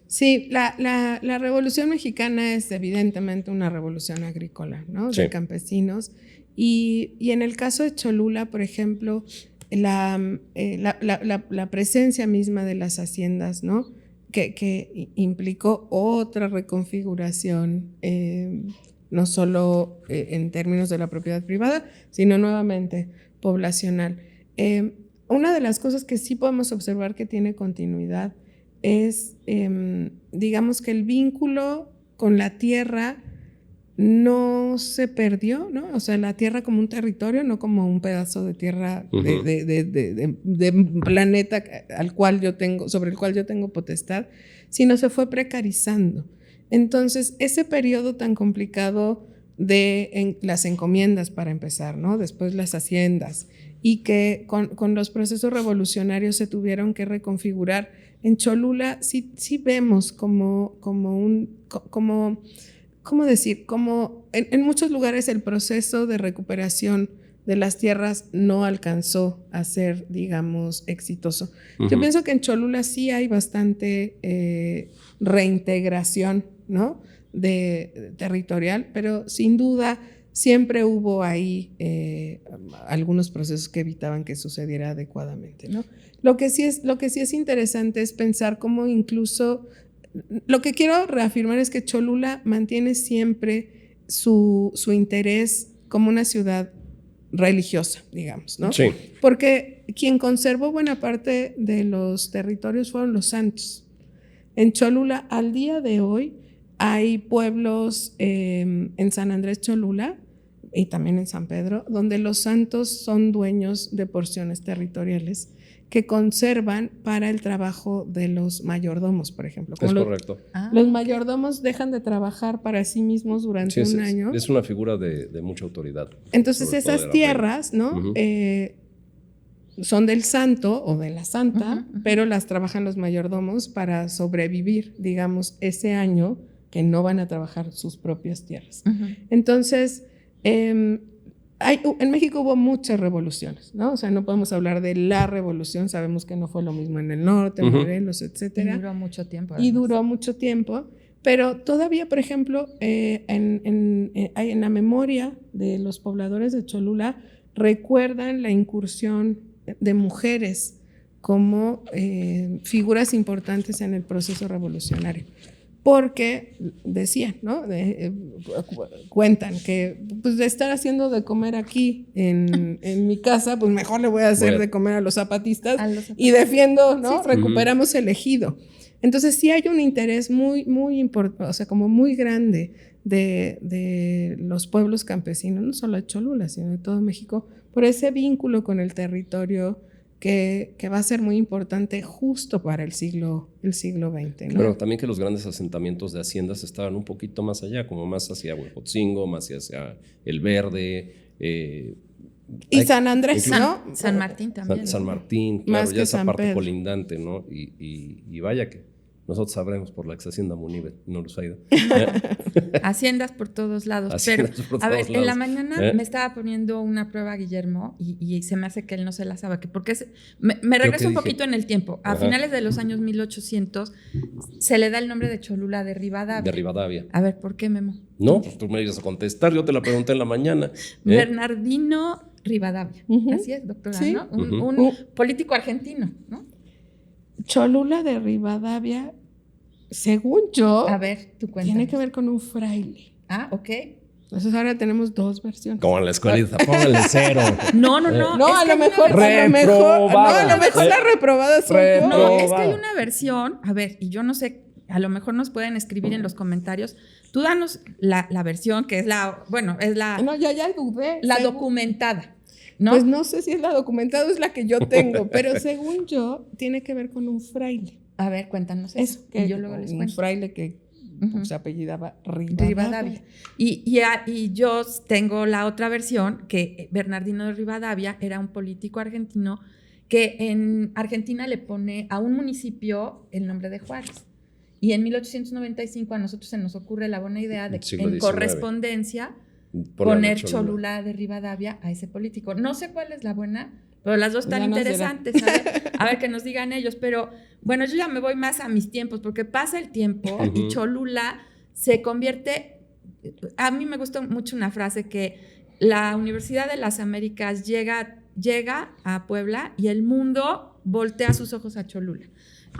Sí, la Revolución Mexicana es evidentemente una revolución agrícola, ¿no? Sí. De campesinos. Y en el caso de Cholula, por ejemplo, la presencia misma de las haciendas, ¿no? Que implicó otra reconfiguración, no solo en términos de la propiedad privada, sino nuevamente poblacional. Una de las cosas que sí podemos observar que tiene continuidad es, digamos que el vínculo con la tierra no se perdió, ¿no? O sea, la tierra como un territorio, no como un pedazo de tierra de planeta sobre el cual yo tengo potestad, sino se fue precarizando. Entonces, ese periodo tan complicado de las encomiendas, para empezar, ¿no? Después las haciendas, y que con los procesos revolucionarios se tuvieron que reconfigurar. En Cholula sí vemos como ¿cómo decir? Como en muchos lugares el proceso de recuperación de las tierras no alcanzó a ser, digamos, exitoso. Yo pienso que en Cholula sí hay bastante reintegración, ¿no? de territorial, pero sin duda siempre hubo ahí algunos procesos que evitaban que sucediera adecuadamente, ¿no? Lo que sí es interesante es pensar cómo incluso... Lo que quiero reafirmar es que Cholula mantiene siempre su interés como una ciudad religiosa, digamos, ¿no? Sí. Porque quien conservó buena parte de los territorios fueron los santos. En Cholula, al día de hoy, hay pueblos en San Andrés Cholula y también en San Pedro, donde los santos son dueños de porciones territoriales que conservan para el trabajo de los mayordomos, por ejemplo. Como es correcto. Los mayordomos dejan de trabajar para sí mismos durante un año. Es una figura de mucha autoridad. Entonces esas tierras, ¿no? Son del santo o de la santa, pero las trabajan los mayordomos para sobrevivir, digamos, ese año que no van a trabajar sus propias tierras. Entonces, en México hubo muchas revoluciones, ¿no? O sea, no podemos hablar de la revolución, sabemos que no fue lo mismo en el norte, en Morelos, etcétera. Y duró mucho tiempo. Además. Y duró mucho tiempo, pero todavía, por ejemplo, en la memoria de los pobladores de Cholula recuerdan la incursión de mujeres como figuras importantes en el proceso revolucionario. Porque decían, ¿no? Cuentan que pues de estar haciendo de comer aquí en mi casa, pues mejor le voy a hacer de comer a los zapatistas y defiendo, ¿no? Sí. Recuperamos el ejido. Entonces sí hay un interés muy importante, o sea, como muy grande de los pueblos campesinos, no solo de Cholula, sino de todo México, por ese vínculo con el territorio que va a ser muy importante justo para el siglo XX, ¿no? Pero también que los grandes asentamientos de haciendas estaban un poquito más allá, como más hacia Huejotzingo, más hacia El Verde, Y San Andrés, incluso- ¿no? San Martín también. San ¿no? Martín, claro, Más ya que esa San parte Pedro. colindante, ¿no? Y vaya que nosotros sabremos por la ex hacienda Munive, no nos ha ido. Haciendas por todos lados. Haciendas Pero, por a ver, todos en la lados. mañana me estaba poniendo una prueba Guillermo y se me hace que él no se la sabe. Porque me regreso qué un dije? poquito en el tiempo. A Ajá. finales de los años 1800 se le da el nombre de Cholula de Rivadavia. De Rivadavia. A ver, ¿por qué, Memo? No, pues tú me ibas a contestar, yo te la pregunté en la mañana. Bernardino Rivadavia. Ujú. Así es, doctora, Sí. ¿no? Un Ujú. político argentino, ¿no? Cholula de Rivadavia, según yo, A ver, tú cuéntame. tiene que ver con un fraile. Ah, ok. Entonces ahora tenemos dos versiones. Como en la escuelita, póngale 0. No. No, es a que lo hay una mejor, Reprobada. a lo mejor la reprobada soy yo. No, es que Reprobada. hay una versión, a ver, y yo no sé, a lo mejor nos pueden escribir en los comentarios. Tú danos la versión que es es la No, ya dudé. la Según- documentada, ¿no? Pues no sé si es la documentada o es la que yo tengo, pero según yo, tiene que ver con un fraile. A ver, cuéntanos Es eso. que Y yo luego les un cuento. fraile que Ujú. se apellidaba Rivadavia. Rivadavia. Y yo tengo la otra versión, que Bernardino de Rivadavia era un político argentino que en Argentina le pone a un municipio el nombre de Juárez. Y en 1895 a nosotros se nos ocurre la buena idea de Siglo en XIX. correspondencia poner Cholula de Rivadavia a ese político. No sé cuál es la buena, pero las dos están Ya no será. interesantes. A ver que nos digan ellos. Pero bueno, yo ya me voy más a mis tiempos, porque pasa el tiempo y Ujú. Cholula se convierte. A mí me gustó mucho una frase que la Universidad de las Américas llega a Puebla y el mundo voltea sus ojos a Cholula.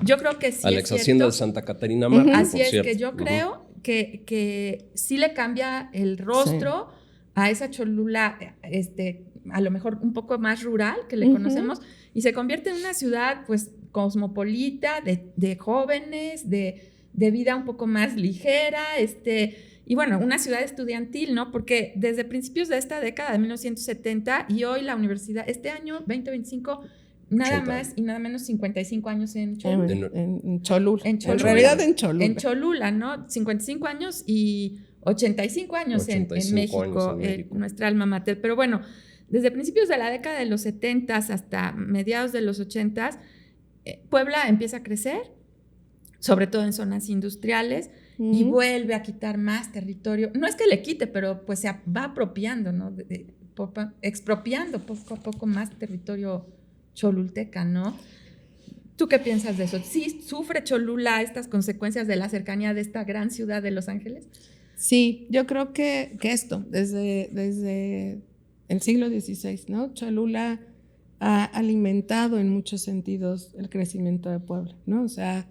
Yo creo que sí A la es ex cierto. hacienda de Santa Catarina Mártir, Así por es, cierto. que yo Ujú. creo que sí le cambia el rostro a esa Cholula, a lo mejor un poco más rural que le Ujú. conocemos, y se convierte en una ciudad pues cosmopolita, de jóvenes, de vida un poco más ligera, y bueno, una ciudad estudiantil, ¿no? Porque desde principios de esta década de 1970 y hoy la universidad, este año 2025, nada 80. más y nada menos 55 años en Cholula. En Cholula. En Cholula. En realidad en Cholula. En Cholula, ¿no? 55 años y 85 años en 85 México, años en México. nuestra alma mater. Pero bueno, desde principios de la década de los 70 hasta mediados de los 80, Puebla empieza a crecer, sobre todo en zonas industriales, y Ujú. vuelve a quitar más territorio. No es que le quite, pero pues se va apropiando, ¿no? Expropiando poco a poco más territorio cholulteca, ¿no? ¿Tú qué piensas de eso? ¿Sí sufre Cholula estas consecuencias de la cercanía de esta gran ciudad de Los Ángeles? Sí, yo creo que esto, desde el siglo XVI, ¿no? Cholula ha alimentado en muchos sentidos el crecimiento de Puebla, ¿no? O sea,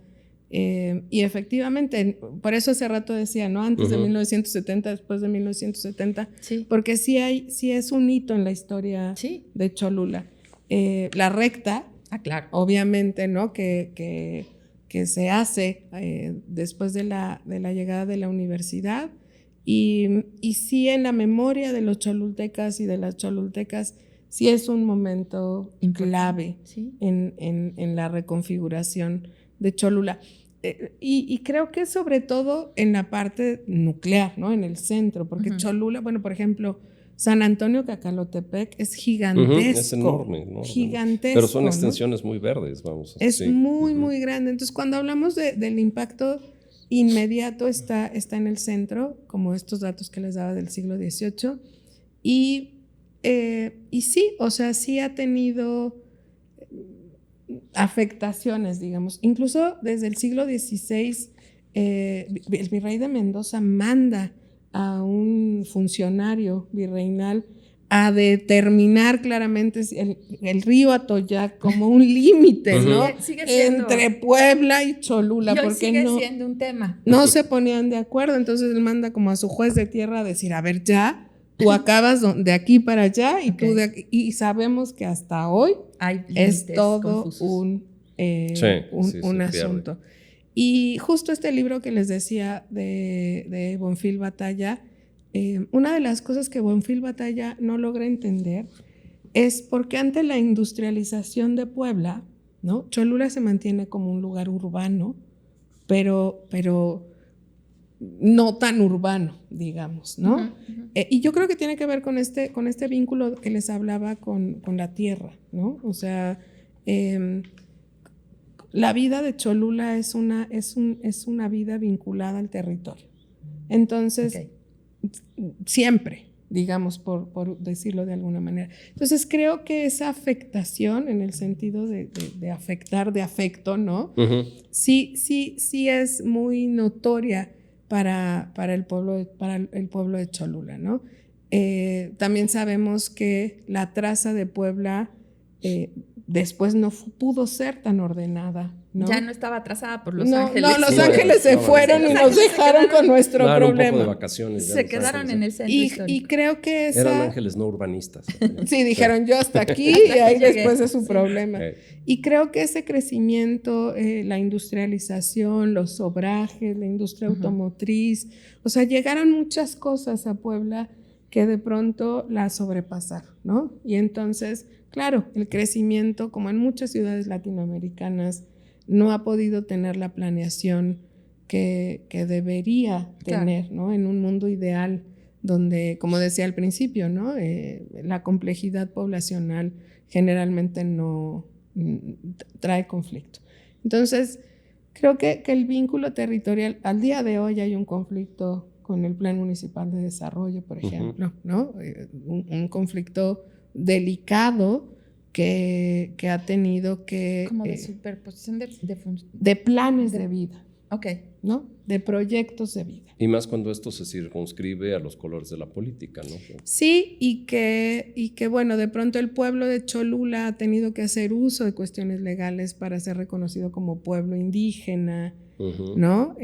y efectivamente, por eso hace rato decía, ¿no? Antes de Ujú. 1970, después de 1970, Sí. porque sí es un hito en la historia Sí. de Cholula. La recta, Ah, claro. obviamente, ¿no? Que se hace después de la llegada de la universidad. Y sí, en la memoria de los cholultecas y de las cholultecas, sí es un momento clave Sí. en la reconfiguración de Cholula. Y creo que sobre todo en la parte nuclear, ¿no? En el centro, porque Ujú. Cholula, bueno, por ejemplo, San Antonio Cacalotepec es Ujú, gigantesco. es enorme, ¿no? Gigantesco. Pero son ¿no? extensiones muy verdes, vamos. Es sí. muy, Ujú. muy grande. Entonces, cuando hablamos del impacto inmediato, está en el centro, como estos datos que les daba del siglo XVIII. Y sí, o sea, sí ha tenido afectaciones, digamos. Incluso desde el siglo XVI, el virrey de Mendoza manda a un funcionario virreinal a determinar claramente el río Atoyac como un límite, Ujú. ¿no? Sigue siendo. Entre Puebla y Cholula, Y hoy porque sigue no, siendo un tema. no se ponían de acuerdo. Entonces él manda como a su juez de tierra a decir, a ver, ya, tú acabas de aquí para allá y tú Ok. de aquí. Y sabemos que hasta hoy Hay es límites todo confusos. un Sí, se pierde. asunto. Y justo este libro que les decía de Bonfil Batalla, una de las cosas que Bonfil Batalla no logra entender es por qué ante la industrialización de Puebla, ¿no? Cholula se mantiene como un lugar urbano, pero no tan urbano, digamos, ¿no? Y yo creo que tiene que ver con este vínculo que les hablaba con la tierra, ¿no? O sea, la vida de Cholula es una vida vinculada al territorio. Entonces, siempre, digamos, por decirlo de alguna manera. Entonces, creo que esa afectación, en el sentido de afectar, de afecto, ¿no? Sí es muy notoria para el pueblo de Cholula, ¿no? También sabemos que la traza de Puebla después no pudo ser tan ordenada, ¿no? Ya no estaba trazada por Los Ángeles. No, Los Ángeles se fueron y nos dejaron con nuestro problema. Un poco de vacaciones. Se quedaron en el centro histórico. Y creo que eran ángeles no urbanistas. Sí, dijeron yo hasta aquí y ahí después es su problema. Y creo que ese crecimiento, la industrialización, los obrajes, la industria automotriz, o sea, llegaron muchas cosas a Puebla que de pronto la sobrepasaron, ¿no? Y entonces, claro, el crecimiento, como en muchas ciudades latinoamericanas, no ha podido tener la planeación que debería tener, ¿no? En un mundo ideal donde, como decía al principio, ¿no? La complejidad poblacional generalmente no trae conflicto. Entonces, creo que el vínculo territorial, al día de hoy hay un conflicto con el Plan Municipal de Desarrollo, por ejemplo, ¿no? Un conflicto delicado que ha tenido que... Como de superposición de planes de vida. Ok. ¿No? De proyectos de vida. Y más cuando esto se circunscribe a los colores de la política, ¿no? Sí, y que bueno, de pronto el pueblo de Cholula ha tenido que hacer uso de cuestiones legales para ser reconocido como pueblo indígena, ¿no?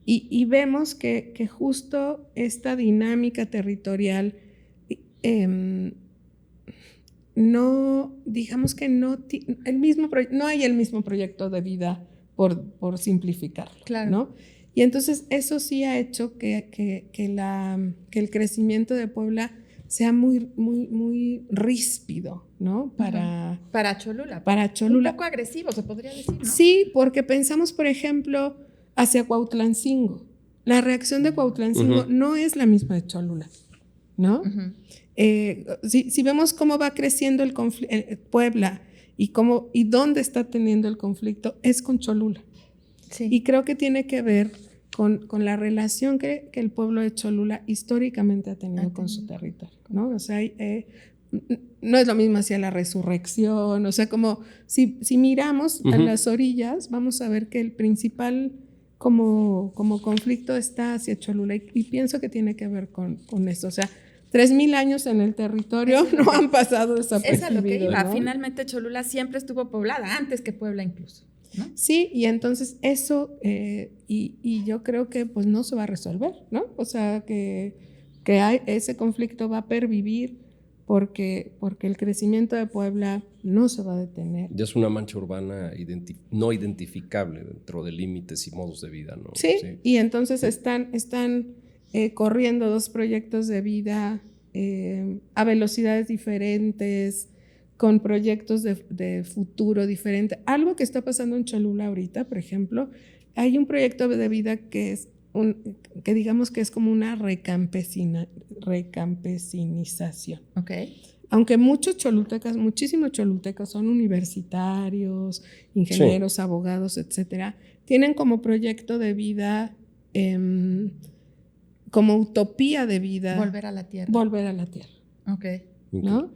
Y vemos que justo esta dinámica territorial no, digamos que no hay el mismo proyecto de vida por simplificarlo, claro, ¿no? Y entonces eso sí ha hecho que el crecimiento de Puebla sea muy ríspido, ¿no? Para Cholula. Para Cholula. Un poco agresivo, se podría decir, ¿no? Sí, porque pensamos, por ejemplo, hacia Cuautlancingo. La reacción de Cuautlancingo no es la misma de Cholula, ¿no? Si vemos cómo va creciendo el Puebla y dónde está teniendo el conflicto, es con Cholula. Sí. Y creo que tiene que ver con la relación que el pueblo de Cholula históricamente ha tenido con su territorio, ¿no? O sea, no es lo mismo hacia la resurrección, o sea, como si miramos a las orillas, vamos a ver que el principal como conflicto está hacia Cholula y pienso que tiene que ver con esto, o sea, 3,000 años en el territorio no han pasado desapercibidos. Es a lo que iba. ¿no? Finalmente Cholula siempre estuvo poblada, antes que Puebla incluso, ¿no? Sí, y entonces eso, y yo creo que pues no se va a resolver, ¿no? O sea, que ese conflicto va a pervivir porque el crecimiento de Puebla no se va a detener. Ya es una mancha urbana no identificable dentro de límites y modos de vida, ¿no? Sí. Y entonces están corriendo dos proyectos de vida a velocidades diferentes, con proyectos de futuro diferente. Algo que está pasando en Cholula ahorita, por ejemplo, hay un proyecto de vida que digamos que es como una recampesinización. Okay. Aunque muchísimos cholutecas son universitarios, ingenieros, abogados, etcétera, tienen como proyecto de vida como utopía de vida. Volver a la tierra. Ok. ¿No?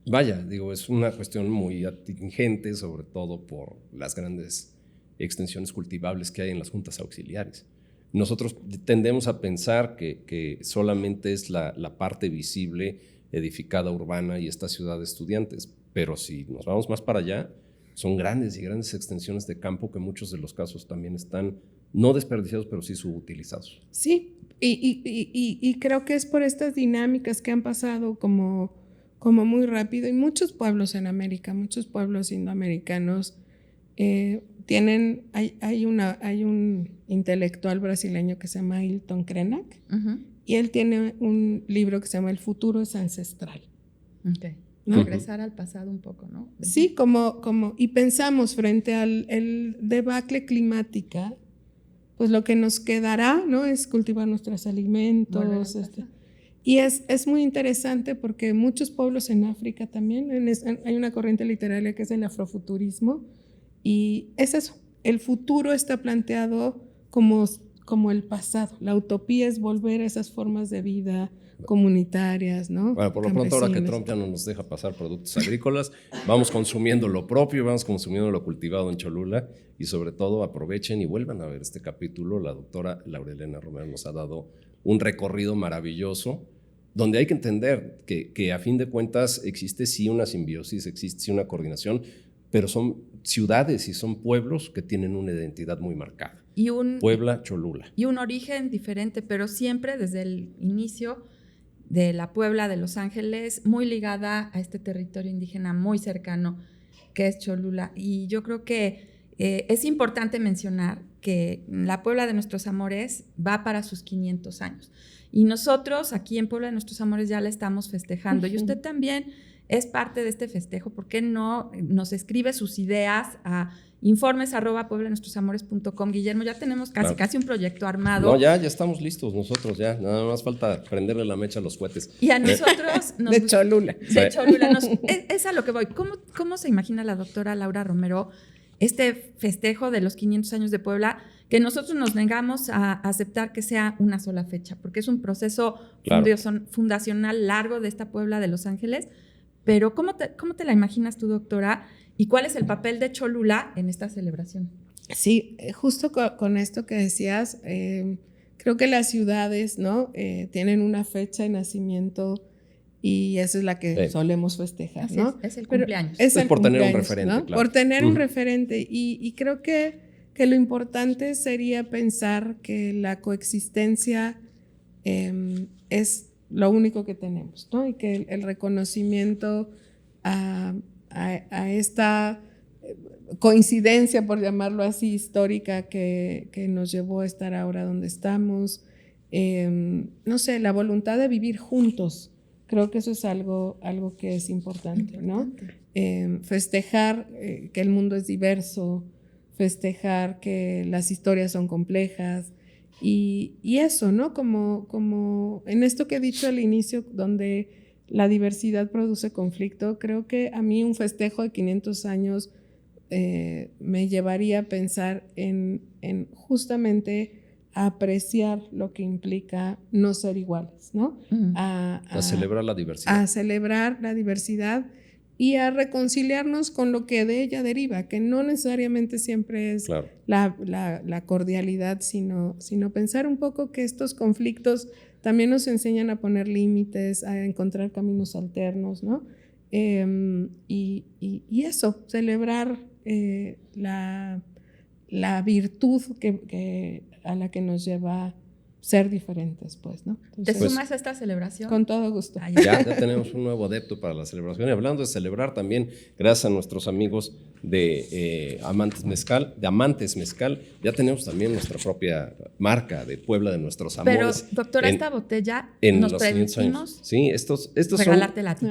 Vaya, digo, es una cuestión muy atingente, sobre todo por las grandes extensiones cultivables que hay en las juntas auxiliares. Nosotros tendemos a pensar que solamente es la parte visible, edificada, urbana y esta ciudad de estudiantes, pero si nos vamos más para allá, son grandes y grandes extensiones de campo que en muchos de los casos también están no desperdiciados, pero sí subutilizados. Sí, y creo que es por estas dinámicas que han pasado como muy rápido, y muchos pueblos en América, muchos pueblos indoamericanos hay un intelectual brasileño que se llama Ailton Krenak, y él tiene un libro que se llama El futuro es ancestral. Okay. ¿No? Regresar al pasado un poco, ¿no? Sí, y pensamos frente al debacle climática, pues lo que nos quedará, ¿no? Es cultivar nuestros alimentos. Y es muy interesante porque muchos pueblos en África también, hay una corriente literaria que es el afrofuturismo, y es eso, el futuro está planteado como el pasado. La utopía es volver a esas formas de vida comunitarias, ¿no? Bueno, por lo pronto, ahora que Trump ya no nos deja pasar productos agrícolas, vamos consumiendo lo propio, vamos consumiendo lo cultivado en Cholula, y sobre todo aprovechen y vuelvan a ver este capítulo. La doctora Laura Elena Romero nos ha dado un recorrido maravilloso, donde hay que entender que a fin de cuentas existe sí una simbiosis, existe sí una coordinación, pero son ciudades y son pueblos que tienen una identidad muy marcada. Puebla, Cholula. Y un origen diferente, pero siempre desde el inicio de la Puebla de Los Ángeles, muy ligada a este territorio indígena muy cercano que es Cholula. Y yo creo que es importante mencionar que la Puebla de Nuestros Amores va para sus 500 años. Y nosotros aquí en Puebla de Nuestros Amores ya la estamos festejando. Y usted también es parte de este festejo. ¿Por qué no nos escribe sus ideas a informes@pueblanuestrosamores.com? Guillermo, ya tenemos casi un proyecto armado. No, ya estamos listos nosotros, ya. Nada más falta prenderle la mecha a los cohetes. Y a nosotros... de Cholula. De Cholula. Es a lo que voy. ¿Cómo se imagina la doctora Laura Romero este festejo de los 500 años de Puebla, que nosotros nos negamos a aceptar que sea una sola fecha, porque es un proceso fundacional largo de esta Puebla de Los Ángeles? Pero ¿cómo te la imaginas tú, doctora? ¿Y cuál es el papel de Cholula en esta celebración? Sí, justo con esto que decías, creo que las ciudades, ¿no? Tienen una fecha de nacimiento y esa es la que solemos festejar, ¿no? Es el cumpleaños. Es el por cumpleaños, tener un referente, ¿no? claro. Por tener un referente. Y creo que lo importante sería pensar que la coexistencia es lo único que tenemos, ¿no? Y que el reconocimiento a esta coincidencia, por llamarlo así, histórica que nos llevó a estar ahora donde estamos, no sé, la voluntad de vivir juntos. Creo que eso es algo que es importante, ¿no? Festejar que el mundo es diverso, festejar que las historias son complejas y eso, ¿no? Como en esto que he dicho al inicio, donde la diversidad produce conflicto, creo que a mí un festejo de 500 años me llevaría a pensar en justamente a apreciar lo que implica no ser iguales, ¿no? A celebrar la diversidad. A celebrar la diversidad y a reconciliarnos con lo que de ella deriva, que no necesariamente siempre es la cordialidad, sino pensar un poco que estos conflictos también nos enseñan a poner límites, a encontrar caminos alternos, ¿no? Y eso, celebrar la virtud a la que nos lleva ser diferentes, pues, ¿no? Entonces, ¿te sumas a esta celebración? Con todo gusto. Ya tenemos un nuevo adepto para la celebración. Y hablando de celebrar también, gracias a nuestros amigos de Amantes Mezcal, ya tenemos también nuestra propia marca de Puebla de Nuestros Amores. Pero, doctora, esta botella nos permitimos sí, estos regalártela a ti.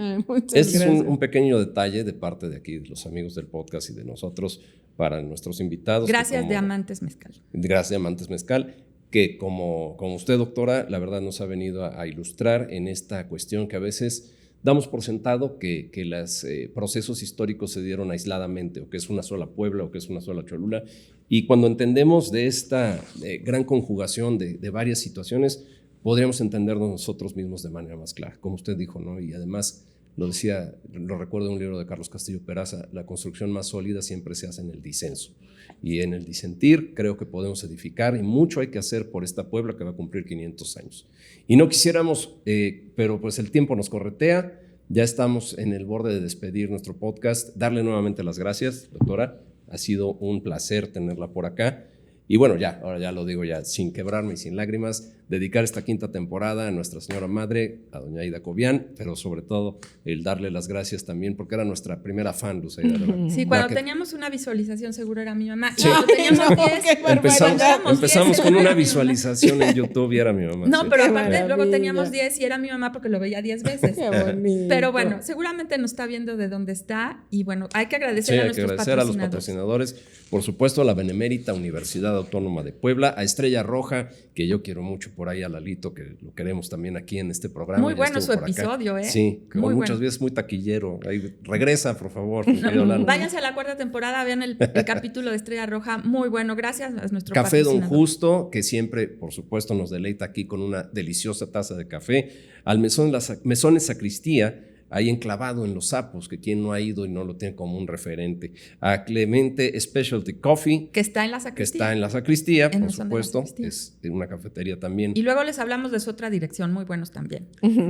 Este es un pequeño detalle de parte de aquí, de los amigos del podcast y de nosotros, para nuestros invitados. Gracias de Amantes Mezcal. Gracias de Amantes Mezcal, que como usted, doctora, la verdad nos ha venido a ilustrar en esta cuestión que a veces damos por sentado que los procesos históricos se dieron aisladamente, o que es una sola Puebla, o que es una sola Cholula. Y cuando entendemos de esta gran conjugación de varias situaciones, podríamos entendernos nosotros mismos de manera más clara, como usted dijo, ¿no? Y además, lo recuerdo en un libro de Carlos Castillo Peraza, la construcción más sólida siempre se hace en el disenso. Y en el disentir creo que podemos edificar, y mucho hay que hacer por esta Puebla que va a cumplir 500 años. Y no quisiéramos, pero pues el tiempo nos corretea, ya estamos en el borde de despedir nuestro podcast. Darle nuevamente las gracias, doctora, ha sido un placer tenerla por acá. Y bueno, ahora ya lo digo ya sin quebrarme y sin lágrimas, dedicar esta 5ª temporada a Nuestra Señora Madre, a doña Aida Cobian, pero sobre todo el darle las gracias también, porque era nuestra primera fan, Luz Aida. Sí, cuando teníamos una visualización seguro era mi mamá. Sí. Cuando teníamos 10, empezamos con una visualización en YouTube y era mi mamá. No, sí. pero aparte luego teníamos 10 y era mi mamá porque lo veía 10 veces. Qué bonito. Pero bueno, seguramente nos está viendo de dónde está y bueno, hay que agradecer a nuestros los patrocinadores. Por supuesto, a la Benemérita Universidad Autónoma de Puebla, a Estrella Roja, que yo quiero mucho por ahí, a Lalito, que lo queremos también aquí en este programa. Muy bueno su episodio, ¿eh? Sí, muy muchas bueno. veces muy taquillero. Ahí, regresa, por favor. Váyanse a la 4ª temporada, vean el capítulo de Estrella Roja, muy bueno, gracias a nuestro Café Don patrocinador. Justo, que siempre, por supuesto, nos deleita aquí con una deliciosa taza de café. Al Mesones Sacristía, ahí enclavado en Los Sapos, que quien no ha ido y no lo tiene como un referente. A Clemente Specialty Coffee, que está en la sacristía, por por supuesto, es una cafetería también. Y luego les hablamos de su otra dirección, muy buenos también.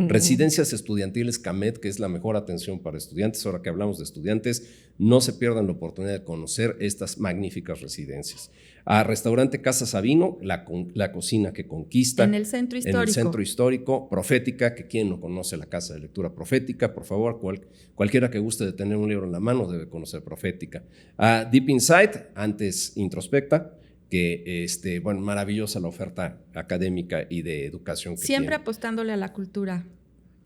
Residencias Estudiantiles Camet, que es la mejor atención para estudiantes. Ahora que hablamos de estudiantes, no se pierdan la oportunidad de conocer estas magníficas residencias. A Restaurante Casa Sabino, la cocina que conquista. En el centro histórico. En el centro histórico. Profética, que quien no conoce la casa de lectura Profética, por favor, cualquiera que guste de tener un libro en la mano debe conocer Profética. A Deep Insight, antes Introspecta, que maravillosa la oferta académica y de educación que siempre tiene. apostándole a la cultura.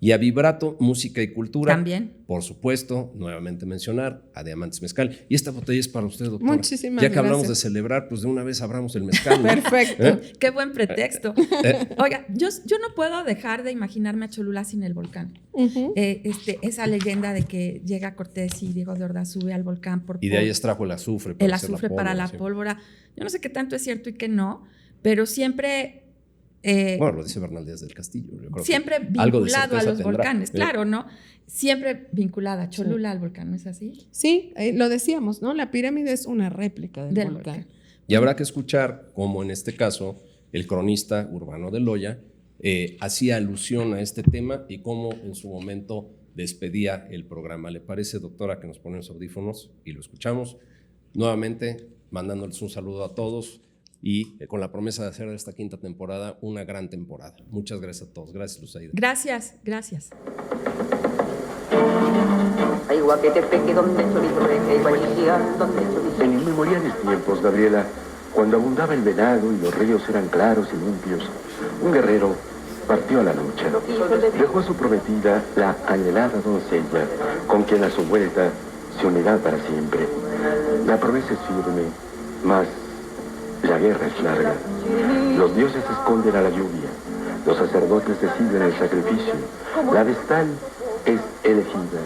Y a Vibrato, Música y Cultura. También. Por supuesto, nuevamente mencionar a Diamantes Mezcal. Y esta botella es para usted, doctora. Muchísimas Ya que gracias. hablamos de celebrar, pues de una vez abramos el mezcal. Perfecto. Qué buen pretexto. Oiga, yo no puedo dejar de imaginarme a Cholula sin el volcán. Esa leyenda de que llega Cortés y Diego de Ordaz sube al volcán y de ahí extrajo el azufre para la pólvora. Yo no sé qué tanto es cierto y qué no, pero siempre... lo dice Bernal Díaz del Castillo. Yo creo siempre vinculado a los volcanes, claro, ¿no? Siempre vinculada a Cholula al volcán, ¿no es así? Sí, lo decíamos, ¿no? La pirámide es una réplica del volcán. Y habrá que escuchar cómo en este caso el cronista Urbano de Loya hacía alusión a este tema y cómo en su momento despedía el programa. ¿Le parece, doctora, que nos ponemos audífonos y lo escuchamos? Nuevamente, mandándoles un saludo a todos y con la promesa de hacer de esta 5ª temporada una gran temporada. Muchas gracias a todos. Gracias, Luzaida. Gracias. En inmemoriales tiempos, Gabriela, cuando abundaba el venado y los ríos eran claros y limpios, un guerrero partió a la lucha. Dejó a su prometida, la anhelada doncella, con quien a su vuelta se unirá para siempre. La promesa es firme, mas la guerra es larga. Los dioses esconden a la lluvia. Los sacerdotes deciden el sacrificio. La vestal es elegida.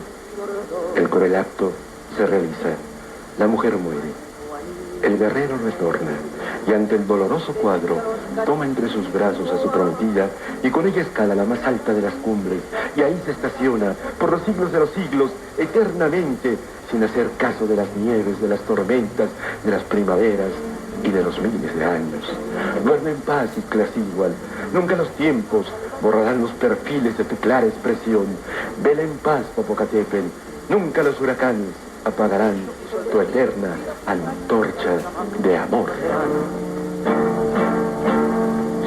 El cruel acto se realiza. La mujer muere. El guerrero retorna y ante el doloroso cuadro toma entre sus brazos a su prometida y con ella escala la más alta de las cumbres y ahí se estaciona por los siglos de los siglos, eternamente, sin hacer caso de las nieves, de las tormentas, de las primaveras y de los miles de años. Duerme en paz, Ixtlacíhuatl. Nunca los tiempos borrarán los perfiles de tu clara expresión. Vela en paz, Popocatépetl. Nunca los huracanes apagarán tu eterna antorcha de amor.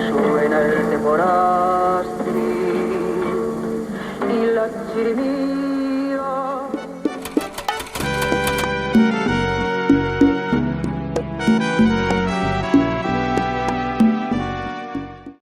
Suena el temporal y la chirimía